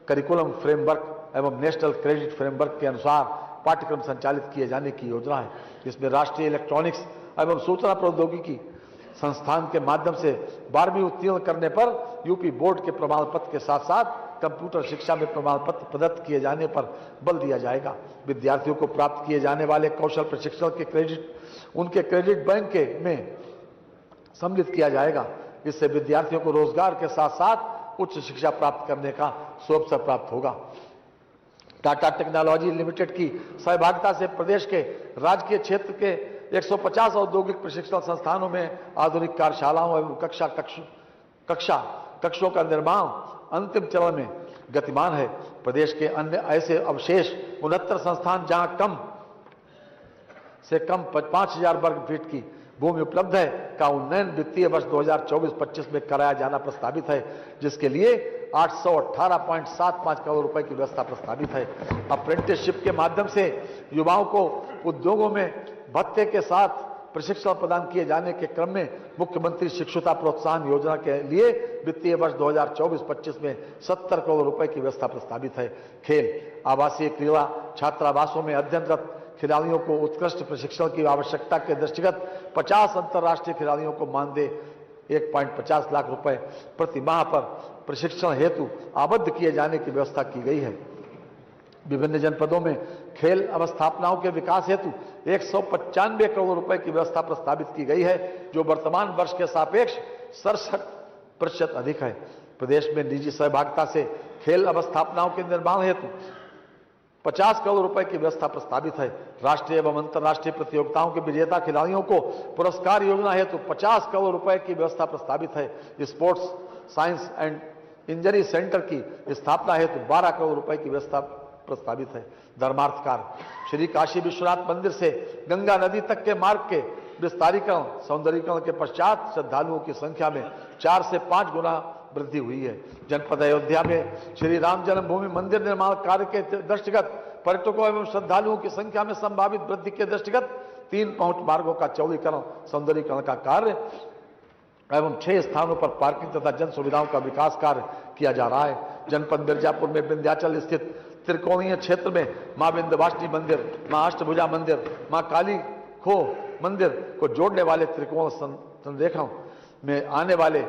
करिकुलम फ्रेमवर्क एवं नेशनल क्रेडिट फ्रेमवर्क के अनुसार पाठ्यक्रम संचालित किए जाने की योजना है। इसमें राष्ट्रीय इलेक्ट्रॉनिक्स एवं सूचना प्रौद्योगिकी संस्थान के माध्यम से 12वीं उत्तीर्ण करने पर यूपी बोर्ड के प्रमाण पत्र के साथ साथ कंप्यूटर शिक्षा में प्रमाण पत्र प्रदत्त किए जाने पर बल दिया जाएगा। विद्यार्थियों को प्राप्त किए जाने वाले कौशल प्रशिक्षण के क्रेडिट उनके क्रेडिट बैंक के में सम्मिलित किया जाएगा। इससे विद्यार्थियों को रोजगार के साथ साथ उच्च शिक्षा प्राप्त करने का सुअवसर प्राप्त होगा। टाटा टेक्नोलॉजी लिमिटेड की सहभागिता से प्रदेश के राजकीय क्षेत्र के 150 औद्योगिक प्रशिक्षण संस्थानों में आधुनिक कार्यशालाओं एवं कक्षों का निर्माण अंतिम चरण में गतिमान है। प्रदेश के अन्य ऐसे अवशेष 69 संस्थान जहां कम से कम 5000 वर्ग फीट की भूमि उपलब्ध है का उन्नयन वित्तीय वर्ष 2024-25 में कराया जाना प्रस्तावित है, जिसके लिए 818.75 करोड़ रुपए की व्यवस्था प्रस्तावित है। अप्रेंटिसशिप के माध्यम से युवाओं को उद्योगों में भत्ते के साथ प्रशिक्षण प्रदान किए जाने के क्रम में मुख्यमंत्री शिक्षुता प्रोत्साहन योजना के लिए वित्तीय वर्ष 2024-25 में 70 करोड़ रुपए की व्यवस्था प्रस्तावित है। खेल आवासीय क्रीड़ा छात्रावासों में अध्ययनरत खिलाड़ियों को उत्कृष्ट प्रशिक्षण की आवश्यकता के दृष्टिगत 50 अंतर्राष्ट्रीय खिलाड़ियों को मानदेय 1.50 लाख रुपए प्रति माह पर प्रशिक्षण हेतु आबद्ध किए जाने की व्यवस्था की गई है। विभिन्न जनपदों में खेल अवस्थापनाओं के विकास हेतु 195 करोड़ रुपए की व्यवस्था प्रस्तावित की गई है, जो वर्तमान वर्ष के सापेक्ष 67% अधिक है। प्रदेश में निजी सहभागिता से खेल अवस्थापनाओं के निर्माण हेतु 50 करोड़ रुपए की व्यवस्था प्रस्तावित है। राष्ट्रीय एवं अंतर्राष्ट्रीय प्रतियोगिताओं के विजेता खिलाड़ियों को पुरस्कार योजना हेतु 50 करोड़ रुपए की व्यवस्था प्रस्तावित है। Sports science and injury centre की स्थापना हेतु 12 करोड़ रुपए की व्यवस्था प्रस्तावित है। धर्मार्थ कार्य श्री काशी विश्वनाथ मंदिर से गंगा नदी तक के मार्ग के विस्तारीकरण सौंदर्यीकरण के पश्चात श्रद्धालुओं की संख्या में 4 से 5 गुना वृद्धि हुई है। जनपद अयोध्या में श्री राम जन्मभूमि मंदिर निर्माण कार्य के दृष्टिगत पर्यटकों एवं श्रद्धालुओं की संख्या में संभावित वृद्धि के दृष्टिगत 3 पहुंच मार्गों का चौड़ीकरण सौंदर्यीकरण का कार्य एवं 6 स्थानों पर पार्किंग तथा जन सुविधाओं का विकास कार्य किया जा रहा है। जनपद मिर्जापुर में विंध्याचल स्थित त्रिकोणीय क्षेत्र में मां विंध्यवासिनी मंदिर, मां अष्टभुजा मंदिर, मां काली खो मंदिर को जोड़ने वाले त्रिकोण संरेखण में आने वाले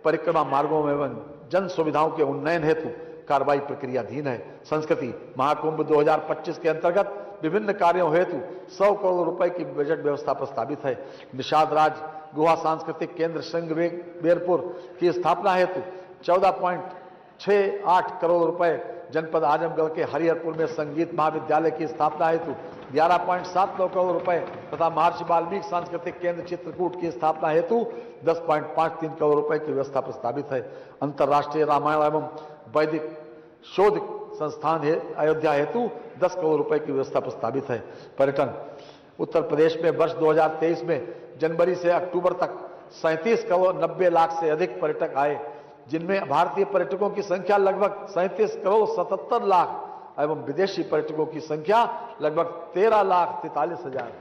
परिक्रमा मार्गों एवं जन सुविधाओं के उन्नयन हेतु कार्रवाई प्रक्रियाधीन है। संस्कृति महाकुंभ 2025 के अंतर्गत विभिन्न कार्यों हेतु 100 करोड़ रुपए की बजट व्यवस्था प्रस्तावित है। निषाद राज गुहा सांस्कृतिक केंद्र श्रृंगबेरपुर की स्थापना हेतु 14.68 करोड़ रुपए, जनपद आजमगढ़ के हरिहरपुर में संगीत महाविद्यालय की स्थापना हेतु 11.79 करोड़ रुपए तथा महर्षि वाल्मीकि सांस्कृतिक केंद्र चित्रकूट की स्थापना हेतु 10.53 करोड़ रुपए की व्यवस्था प्रस्तावित है। अंतर्राष्ट्रीय रामायण एवं वैदिक शोध संस्थान अयोध्या हेतु 10 करोड़ रुपए की व्यवस्था प्रस्तावित है। पर्यटन उत्तर प्रदेश में वर्ष 2023 में जनवरी से अक्टूबर तक 37 करोड़ 90 लाख से अधिक पर्यटक आए, जिनमें भारतीय पर्यटकों की संख्या लगभग 37 करोड़ 77 लाख एवं विदेशी पर्यटकों की संख्या लगभग 13 लाख 43 हजार।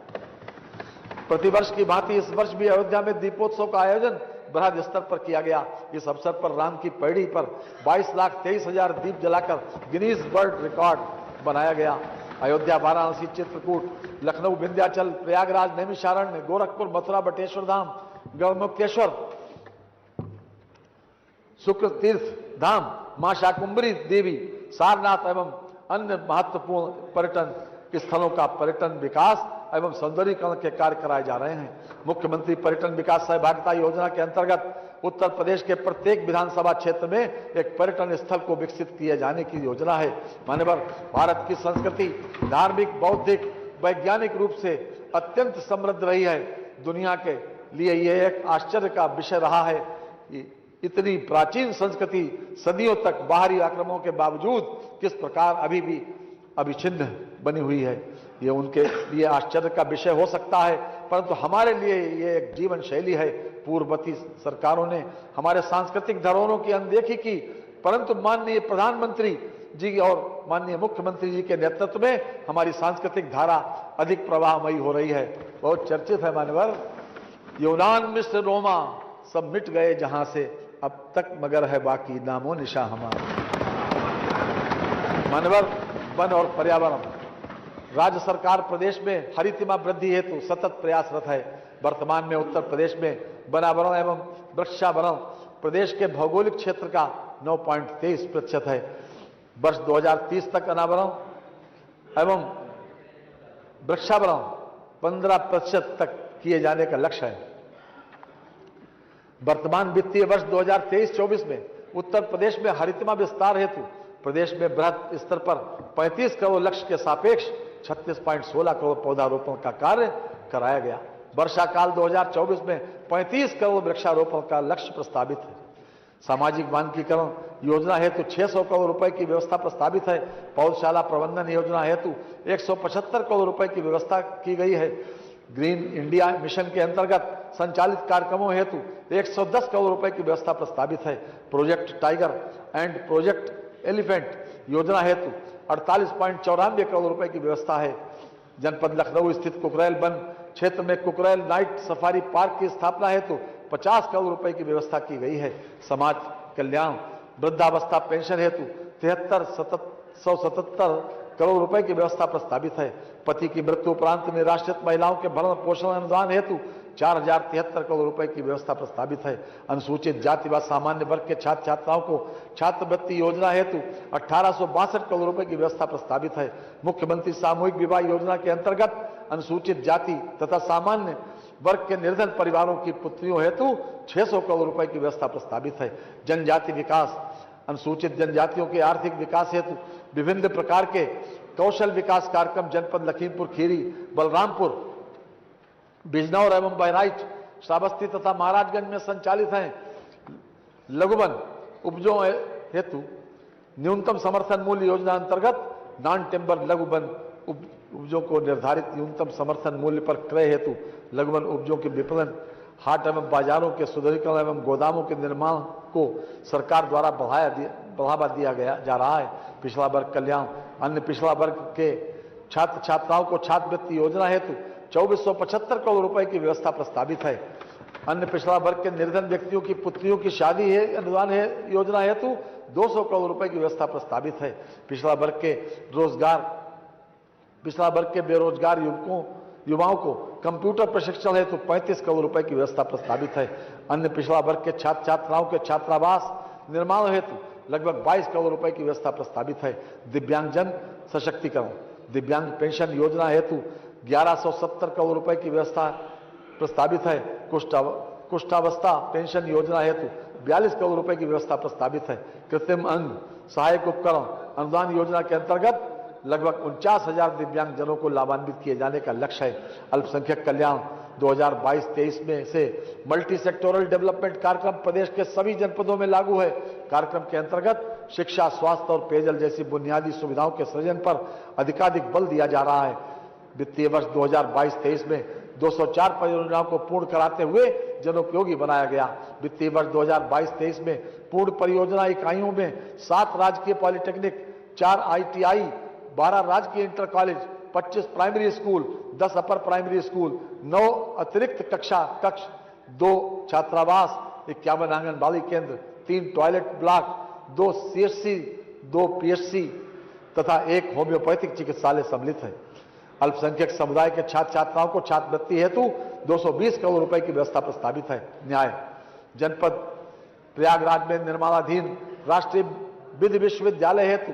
प्रतिवर्ष की भांति इस वर्ष भी अयोध्या में दीपोत्सव का आयोजन बृहद स्तर पर किया गया। इस अवसर पर राम की पैड़ी पर 22,23,000 दीप जलाकर गिनीज वर्ल्ड रिकॉर्ड बनाया गया। अयोध्या, वाराणसी, चित्रकूट, लखनऊ, विंध्याचल, प्रयागराज, नैमिषारण्य, गोरखपुर, मथुरा, बटेश्वर धाम, गढ़मुक्तेश्वर, शुक्र तीर्थ धाम, मां शाकुंभरी देवी, सारनाथ एवं अन्य महत्वपूर्ण पर्यटन स्थलों का पर्यटन विकास एवं सौंदर्यीकरण के कार्य कराए जा रहे हैं। मुख्यमंत्री पर्यटन विकास सहभागिता योजना के अंतर्गत उत्तर प्रदेश के प्रत्येक विधानसभा क्षेत्र में एक पर्यटन स्थल को विकसित किए जाने की योजना है। माननीय भारत की संस्कृति धार्मिक, बौद्धिक, वैज्ञानिक रूप से अत्यंत समृद्ध रही है। दुनिया के लिए यह एक आश्चर्य का विषय रहा है। इतनी प्राचीन संस्कृति सदियों तक बाहरी आक्रमणों के बावजूद किस प्रकार अभी भी अविच्छिन्न बनी हुई है, ये उनके लिए आश्चर्य का विषय हो सकता है, परंतु हमारे लिए ये एक जीवन शैली है। पूर्ववर्ती सरकारों ने हमारे सांस्कृतिक धरोहरों की अनदेखी की, परंतु माननीय प्रधानमंत्री जी और माननीय मुख्यमंत्री जी के नेतृत्व में हमारी सांस्कृतिक धारा अधिक प्रवाहमयी हो रही है। बहुत चर्चित है मान्यवर, यूनान मिस्र रोमा सब मिट गए जहां से, अब तक मगर है बाकी नामो निशा हमारा। मान्यवर, वन और पर्यावरण, राज्य सरकार प्रदेश में हरितिमा वृद्धि हेतु सतत प्रयासरत है। वर्तमान में उत्तर प्रदेश में वनावरण एवं वृक्षावरण प्रदेश के भौगोलिक क्षेत्र का 9.23% है। वर्ष 2030 तक अनावरण एवं वृक्षावरण 15% तक किए जाने का लक्ष्य है। वर्तमान वित्तीय वर्ष 2023-24 में उत्तर प्रदेश में हरितिमा विस्तार हेतु प्रदेश में बृहद स्तर पर 35 करोड़ लक्ष्य के सापेक्ष 36.16 करोड़ पौधारोपण का कार्य कराया गया। वर्षा काल 2024 में 35 करोड़ वृक्षारोपण का लक्ष्य प्रस्तावित है। सामाजिक मानकीकरण योजना हेतु 600 करोड़ रुपए की व्यवस्था प्रस्तावित है। पौधशाला प्रबंधन योजना हेतु 175 करोड़ रुपए की व्यवस्था की गई है। ग्रीन इंडिया मिशन के अंतर्गत संचालित कार्यक्रमों हेतु 110 करोड़ रुपए की व्यवस्था प्रस्तावित है। Project tiger and project elephant योजना हेतु 48.94 करोड़ रुपए की व्यवस्था है। जनपद लखनऊ स्थित कुकरेल वन क्षेत्र में कुकरेल नाइट सफारी पार्क की स्थापना हेतु 50 करोड़ रुपए की व्यवस्था की गई है। समाज कल्याण वृद्धावस्था पेंशन हेतु 73,777 करोड़ रुपए की व्यवस्था प्रस्तावित है। पति की मृत्यु उपरांत निराश्रित महिलाओं के भरण पोषण अनुदान हेतु 4,073 करोड़ रुपए की व्यवस्था प्रस्तावित है। अनुसूचित जाति व सामान्य वर्ग के छात्र छात्राओं को छात्रवृत्ति योजना हेतु 1862 करोड़ रुपए की व्यवस्था प्रस्तावित है। मुख्यमंत्री सामूहिक विवाह योजना के अंतर्गत अनुसूचित जाति तथा सामान्य वर्ग के निर्धन परिवारों की पुत्रियों हेतु 600 करोड़ रुपए की व्यवस्था प्रस्तावित है। जनजाति विकास अनुसूचित जनजातियों के आर्थिक विकास हेतु विभिन्न प्रकार के कौशल विकास कार्यक्रम जनपद लखीमपुर खीरी, बलरामपुर, बिजनौर एवं बहराइच, श्रावस्ती तथा महाराजगंज में संचालित हैं। लघुवन उपजों हेतु न्यूनतम समर्थन मूल्य योजना अंतर्गत नॉन टिम्बर लघुवन उपजों को निर्धारित न्यूनतम समर्थन मूल्य पर क्रय हेतु लघुवन उपजों के विपणन, हाट एवं बाजारों के सुदृढ़ीकरण एवं गोदामों के निर्माण को सरकार द्वारा बढ़ावा दिया जा रहा है। पिछड़ा वर्ग कल्याण अन्य पिछड़ा वर्ग के छात्र छात्राओं को छात्रवृत्ति योजना हेतु 2475 करोड़ रुपए की व्यवस्था प्रस्तावित है। अन्य पिछड़ा वर्ग के निर्धन व्यक्तियों की पुत्रियों की शादी है अनुदान है योजना हेतु 200 करोड़ रुपए की व्यवस्था प्रस्तावित है। पिछड़ा वर्ग के बेरोजगार युवाओं को कंप्यूटर प्रशिक्षण हेतु 35 करोड़ रुपए की व्यवस्था प्रस्तावित है। अन्य पिछड़ा वर्ग के छात्र छात्राओं के छात्रावास निर्माण हेतु लगभग 22 करोड़ रुपए की व्यवस्था प्रस्तावित है। दिव्यांगजन सशक्तिकरण दिव्यांग पेंशन योजना हेतु 1170 करोड़ रुपए की व्यवस्था प्रस्तावित है। कुष्ठावस्था पेंशन योजना हेतु 42 करोड़ रुपए की व्यवस्था प्रस्तावित है। कृत्रिम अंग सहायक उपकरण अनुदान योजना के अंतर्गत लगभग 49,000 दिव्यांगजनों को लाभान्वित किए जाने का लक्ष्य है। अल्पसंख्यक कल्याण 2022-23 में से मल्टी सेक्टोरल डेवलपमेंट कार्यक्रम प्रदेश के सभी जनपदों में लागू है। कार्यक्रम के अंतर्गत शिक्षा, स्वास्थ्य और पेयजल जैसी बुनियादी सुविधाओं के सृजन पर अधिकाधिक बल दिया जा रहा है। वित्तीय वर्ष 2022-23 में 204 परियोजनाओं को पूर्ण कराते हुए जनोपयोगी बनाया गया। वित्तीय वर्ष 2022-23 में पूर्ण परियोजना इकाइयों में 7 राजकीय पॉलिटेक्निक, 4 ITI, 12 राजकीय inter college, 25 primary school, 10 upper primary school, 9 अतिरिक्त कक्ष, 2 छात्रावास, 51 आंगनबाड़ी केंद्र, 3 टॉयलेट ब्लॉक, 2 CHC, 2 PHC तथा 1 होम्योपैथिक चिकित्सालय सम्मिलित है। अल्पसंख्यक समुदाय के छात्र छात्राओं को छात्रवृत्ति हेतु 220 करोड़ रुपए की व्यवस्था प्रस्तावित है। न्याय जनपद प्रयागराज में निर्माणाधीन राष्ट्रीय विधि विश्वविद्यालय हेतु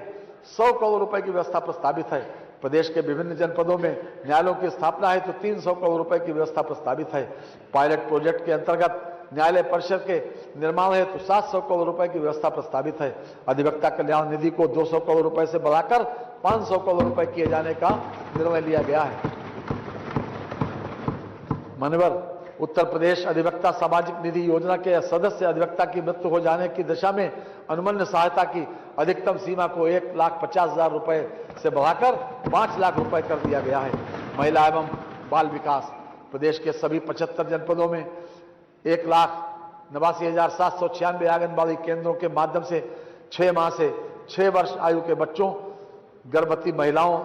100 करोड़ रुपए की व्यवस्था प्रस्तावित है। प्रदेश के विभिन्न जनपदों में न्यायालयों की स्थापना हेतु 300 करोड़ रुपए की व्यवस्था प्रस्तावित है। पायलट प्रोजेक्ट के अंतर्गत न्यायालय परिसर के निर्माण हेतु 700 करोड़ रुपए की व्यवस्था प्रस्तावित है। अधिवक्ता कल्याण निधि को 200 करोड़ रुपए से बढ़ाकर 500 करोड़ रुपए किए जाने का निर्णय लिया गया है। मान्यवर, उत्तर प्रदेश अधिवक्ता सामाजिक निधि योजना के सदस्य अधिवक्ता की मृत्यु हो जाने की दशा में अनुमन्य सहायता की अधिकतम सीमा को 1,50,000 रुपए से बढ़ाकर 5 लाख रुपए कर दिया गया है। महिला एवं बाल विकास प्रदेश के सभी 75 जनपदों में 1,89,796 आंगनबाड़ी केंद्रों के माध्यम से 6 माह से 6 वर्ष आयु के बच्चों, गर्भवती महिलाओं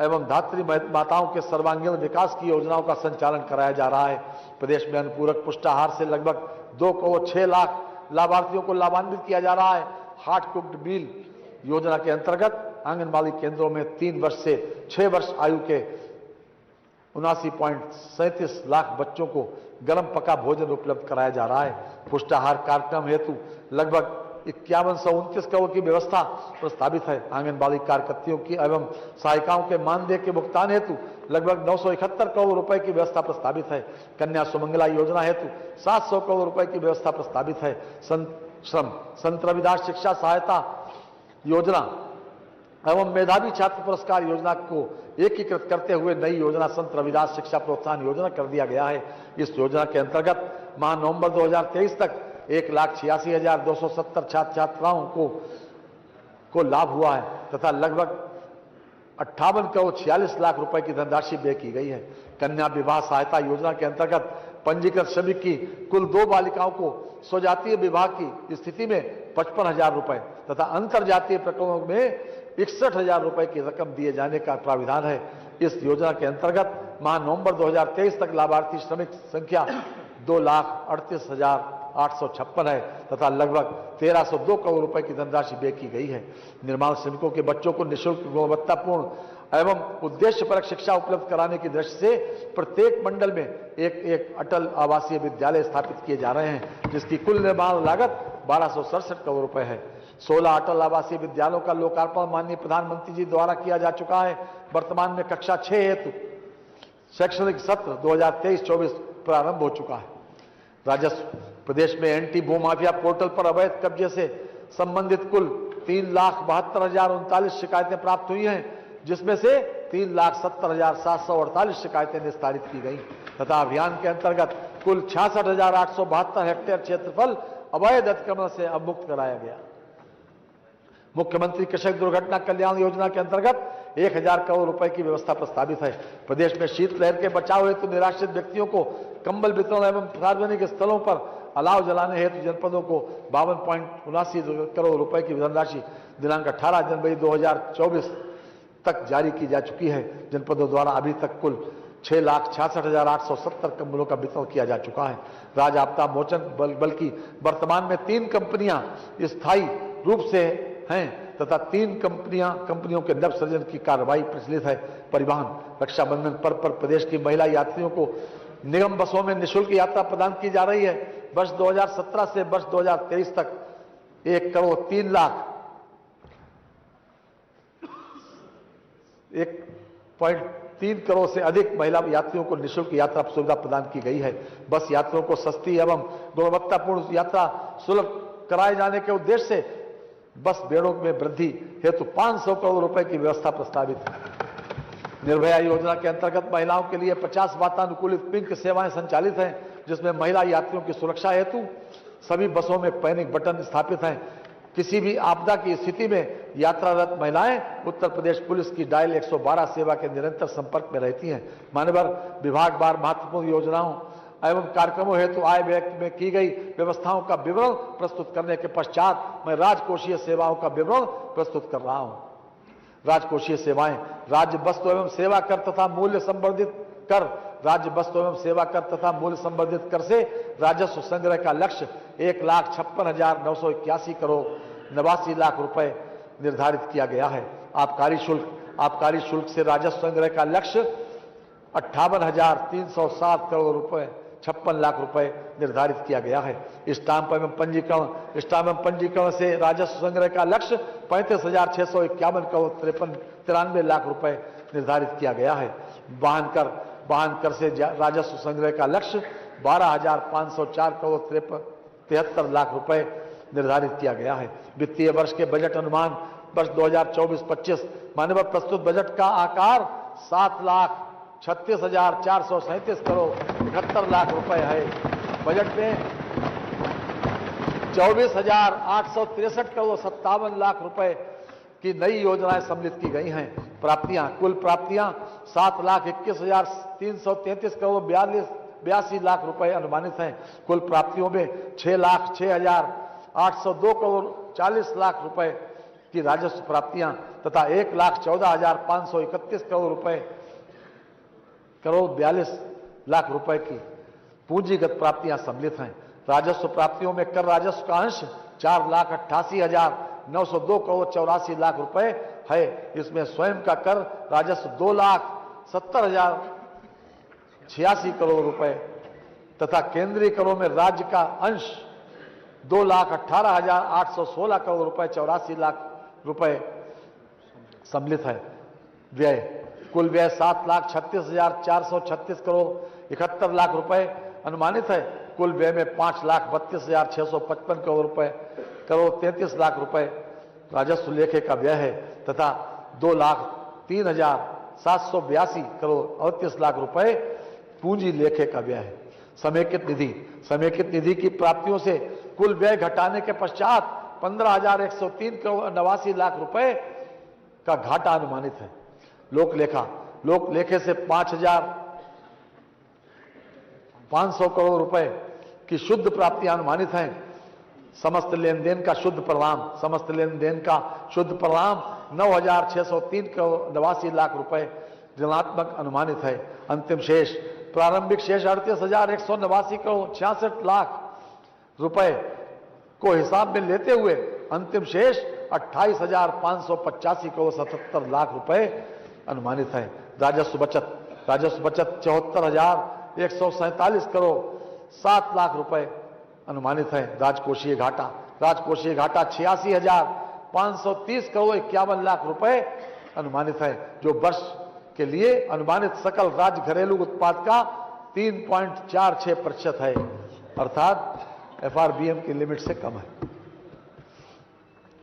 एवं धात्री माताओं के सर्वांगीण विकास की योजनाओं का संचालन कराया जा रहा है। प्रदेश में अनुपूरक पुष्टाहार से लगभग 2 करोड़ 6 लाख लाभार्थियों को लाभान्वित किया जा रहा है। हार्ट कुक्ड मील योजना के अंतर्गत आंगनबाड़ी केंद्रों में 3 वर्ष से 6 वर्ष आयु के 79.37 लाख बच्चों को गर्म पका भोजन उपलब्ध कराया जा रहा है। पुष्टाहार कार्यक्रम हेतु लगभग 5129 करोड़ की व्यवस्था प्रस्तावित है। आंगनबाड़ी कार्यकर्तियों की एवं सहायिकाओं के मानदेय के भुगतान हेतु लगभग 971 करोड़ रुपए की व्यवस्था प्रस्तावित है। कन्या सुमंगला योजना हेतु 700 करोड़ रुपए की व्यवस्था प्रस्तावित है। संत रविदास शिक्षा सहायता योजना एवं मेधावी छात्र पुरस्कार योजना को एकीकृत करते हुए नई योजना संत रविदास शिक्षा प्रोत्साहन योजना कर दिया गया है। इस योजना के अंतर्गत माह नवंबर 2023 तक 1,86,270 छात्र छात्राओं को लाभ हुआ है तथा लगभग 58 करोड़ 46 लाख रुपए की धनराशि व्यय की गई है। कन्या विवाह सहायता योजना के अंतर्गत पंजीकृत श्रमिक की कुल 2 बालिकाओं को स्वजातीय विवाह की स्थिति में 55,000 रुपए तथा अंतरजातीय प्रकरणों में 61,000 रुपए की रकम दिए जाने का प्राविधान है। इस योजना के अंतर्गत माह नवंबर 2023 तक लाभार्थी श्रमिक संख्या 2,38,856 है तथा लगभग 1,302 करोड़ रुपए की धनराशि व्यय की गई है। निर्माण श्रमिकों के बच्चों को निःशुल्क गुणवत्तापूर्ण एवं उद्देश्यपरक शिक्षा उपलब्ध कराने की दृष्टि से प्रत्येक मंडल में एक अटल आवासीय विद्यालय स्थापित किए जा रहे हैं, जिसकी कुल निर्माण लागत 1267 करोड़ रुपए है। 16 अटल आवासीय विद्यालयों का लोकार्पण माननीय प्रधानमंत्री जी द्वारा किया जा चुका है। वर्तमान में कक्षा 6 हेतु शैक्षणिक सत्र 2023-24 प्रारंभ हो चुका है। राजस्व प्रदेश में एंटी भूमाफिया पोर्टल पर अवैध कब्जे से संबंधित कुल 3,72,039 शिकायतें प्राप्त हुई हैं, जिसमें से 3,70,748 शिकायतें निस्तारित की गई तथा अभियान के अंतर्गत कुल 66,872 हेक्टेयर क्षेत्रफल अवैध अतिक्रमण से अवमुक्त कराया गया। मुख्यमंत्री कृषक दुर्घटना कल्याण योजना के अंतर्गत 1,000 करोड़ रुपए की व्यवस्था प्रस्तावित है। प्रदेश में शीतलहर के बचाव हेतु निराश्रित व्यक्तियों को कंबल वितरण एवं सार्वजनिक स्थलों पर अलाव जलाने हेतु जनपदों को 52.79 करोड़ रुपए की धनराशि दिनांक 18 जनवरी 2024 तक जारी की जा चुकी है। जनपदों द्वारा अभी तक कुल 6,66,870 कंबलों का वितरण किया जा चुका है। राज्य आपदा मोचन बल्कि वर्तमान में 3 कंपनियां स्थायी रूप से हैं तथा 3 कंपनियों के नव सृजन की कार्रवाई प्रचलित है। परिवहन रक्षाबंधन पर्व पर प्रदेश की महिला यात्रियों को निगम बसों में निःशुल्क यात्रा प्रदान की जा रही है। वर्ष 2017 से वर्ष 2023 तक 1,03 करोड़ से अधिक महिला यात्रियों को निःशुल्क यात्रा सुविधा प्रदान की गई है। बस यात्रियों को सस्ती एवं गुणवत्तापूर्ण यात्रा सुलभ कराए जाने के उद्देश्य से बस बेड़ों में वृद्धि हेतु 500 करोड़ रुपए की व्यवस्था प्रस्तावित है। निर्भया योजना के अंतर्गत महिलाओं के लिए 50 वातानुकूलित पिंक सेवाएं संचालित हैं, जिसमें महिला यात्रियों की सुरक्षा हेतु सभी बसों में पैनिक बटन स्थापित हैं। किसी भी आपदा की स्थिति में यात्रारत महिलाएं उत्तर प्रदेश पुलिस की डायल 112 सेवा के निरंतर संपर्क में रहती हैं। मान्यवर विभागवार महत्वपूर्ण योजनाओं एवं कार्यक्रमों हेतु आय व्यय में की गई व्यवस्थाओं का विवरण प्रस्तुत करने के पश्चात मैं राजकोषीय सेवाओं का विवरण प्रस्तुत कर रहा हूं। राजकोषीय सेवाएं राज्य वस्तु एवं सेवा कर तथा मूल्य संवर्धित कर राज्य वस्तु एवं सेवा कर तथा मूल्य संवर्धित कर से राजस्व संग्रह का लक्ष्य 1,56,981 करोड़ 89 लाख रुपए निर्धारित किया गया है। आबकारी शुल्क से राजस्व संग्रह का लक्ष्य 58,307 करोड़ रुपए 56 लाख रुपए निर्धारित किया गया है। स्टाम्प एवं पंजीकरण से राजस्व संग्रह का लक्ष्य 35,651 करोड़ 93 लाख रुपए निर्धारित किया गया है। वाहन कर से राजस्व संग्रह का लक्ष्य 12,504 करोड़ 73 लाख रुपए निर्धारित किया गया है। वित्तीय वर्ष के बजट अनुमान वर्ष 2024-25 मानव प्रस्तुत बजट का आकार 7,36,437 करोड़ 71 लाख रुपए है। बजट में 24,863 करोड़ 57 लाख रुपए की नई योजनाएं सम्मिलित की गई हैं। कुल प्राप्तियां 7,21,333 करोड़ 82 लाख रुपए अनुमानित हैं। कुल प्राप्तियों में 6,06,802 करोड़ 40 लाख रुपए की राजस्व प्राप्तियां तथा 1,14,531 करोड़ 42 लाख रुपए की पूंजीगत प्राप्तियां सम्मिलित हैं। राजस्व प्राप्तियों में कर राजस्व का अंश 4,88,902 करोड़ 84 लाख रुपए है। इसमें स्वयं का कर राजस्व 2,70,086 करोड़ रुपए तथा केंद्रीय करों में राज्य का अंश 2,18,816 करोड़ रुपए 84 लाख रुपए सम्मिलित है। व्यय कुल व्यय 7,36,436 करोड़ 71 लाख रुपए अनुमानित है। कुल व्यय में 5,32,655 करोड़ 33 लाख रुपए राजस्व लेखे का व्यय है तथा 2,03,782 करोड़ 38 लाख रुपए पूंजी लेखे का व्यय है। समेकित निधि की प्राप्तियों से कुल व्यय घटाने के पश्चात 15,103 करोड़ 89 लाख रुपए का घाटा अनुमानित है। लोकलेखे से 5,500 करोड़ रुपए की शुद्ध प्राप्तियां अनुमानित हैं। समस्त लेन देन का शुद्ध परिणाम 9,603 करोड़ 89 लाख रुपए ऋणात्मक अनुमानित है। अंतिम शेष प्रारंभिक शेष 38,189 करोड़ 66 लाख रुपए को हिसाब में लेते हुए अंतिम शेष 28,585 करोड़ 77 लाख रुपए अनुमानित है। राजस्व बचत 74,147 करोड़ 7 लाख रुपए अनुमानित है। राजकोषीय घाटा 86,530 करोड़ 51 लाख रुपए अनुमानित है, जो वर्ष के लिए अनुमानित सकल राज्य घरेलू उत्पाद का 3.46% है, अर्थात FRBM की लिमिट से कम है।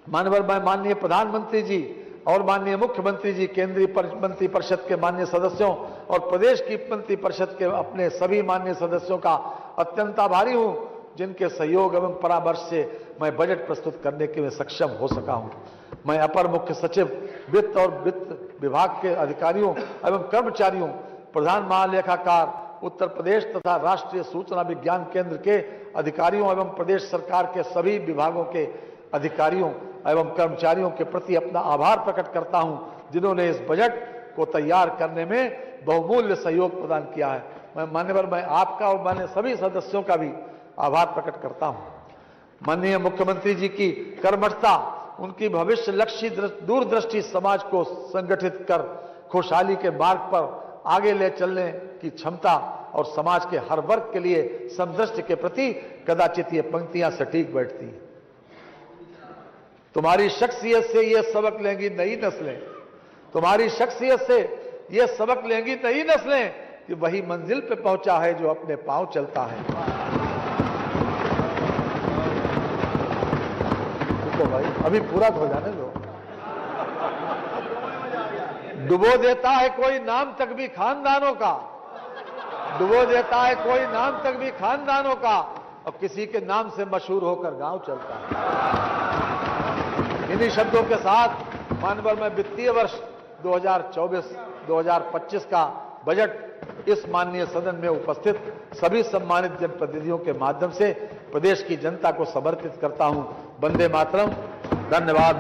माननीय प्रधानमंत्री जी और माननीय मुख्यमंत्री जी, केंद्रीय मंत्रिपरिषद के माननीय सदस्यों और प्रदेश की मंत्रिपरिषद के अपने सभी माननीय सदस्यों का अत्यंत आभारी हूं, जिनके सहयोग एवं परामर्श से मैं बजट प्रस्तुत करने के लिए सक्षम हो सका हूं। मैं अपर मुख्य सचिव वित्त और वित्त विभाग के अधिकारियों एवं कर्मचारियों, प्रधान महालेखाकार उत्तर प्रदेश तथा राष्ट्रीय सूचना विज्ञान केंद्र के अधिकारियों एवं प्रदेश सरकार के सभी विभागों के अधिकारियों एवं कर्मचारियों के प्रति अपना आभार प्रकट करता हूं, जिन्होंने इस बजट को तैयार करने में बहुमूल्य सहयोग प्रदान किया है। मैं आपका और माननीय सभी सदस्यों का भी आभार प्रकट करता हूं। माननीय मुख्यमंत्री जी की कर्मठता, उनकी भविष्य लक्ष्य दूरदृष्टि समाज को संगठित कर खुशहाली के मार्ग पर आगे ले चलने की क्षमता और समाज के हर वर्ग के लिए समदृष्टि के प्रति कदाचित ये पंक्तियां सटीक बैठती हैं। तुम्हारी शख्सियत से ये सबक लेंगी नई नस्लें, तुम्हारी शख्सियत से ये सबक लेंगी नई नस्लें कि वही मंजिल पे पहुंचा है जो अपने पांव चलता है। तो भाई अभी पूरा हो जाने दो। डुबो देता है कोई नाम तक भी खानदानों का, डुबो देता है कोई नाम तक भी खानदानों का, और किसी के नाम से मशहूर होकर गांव चलता है। इन्हीं शब्दों के साथ माननीय मैं वित्तीय वर्ष 2024-2025 का बजट इस माननीय सदन में उपस्थित सभी सम्मानित जनप्रतिनिधियों के माध्यम से प्रदेश की जनता को समर्पित करता हूं। वंदे मातरम। धन्यवाद।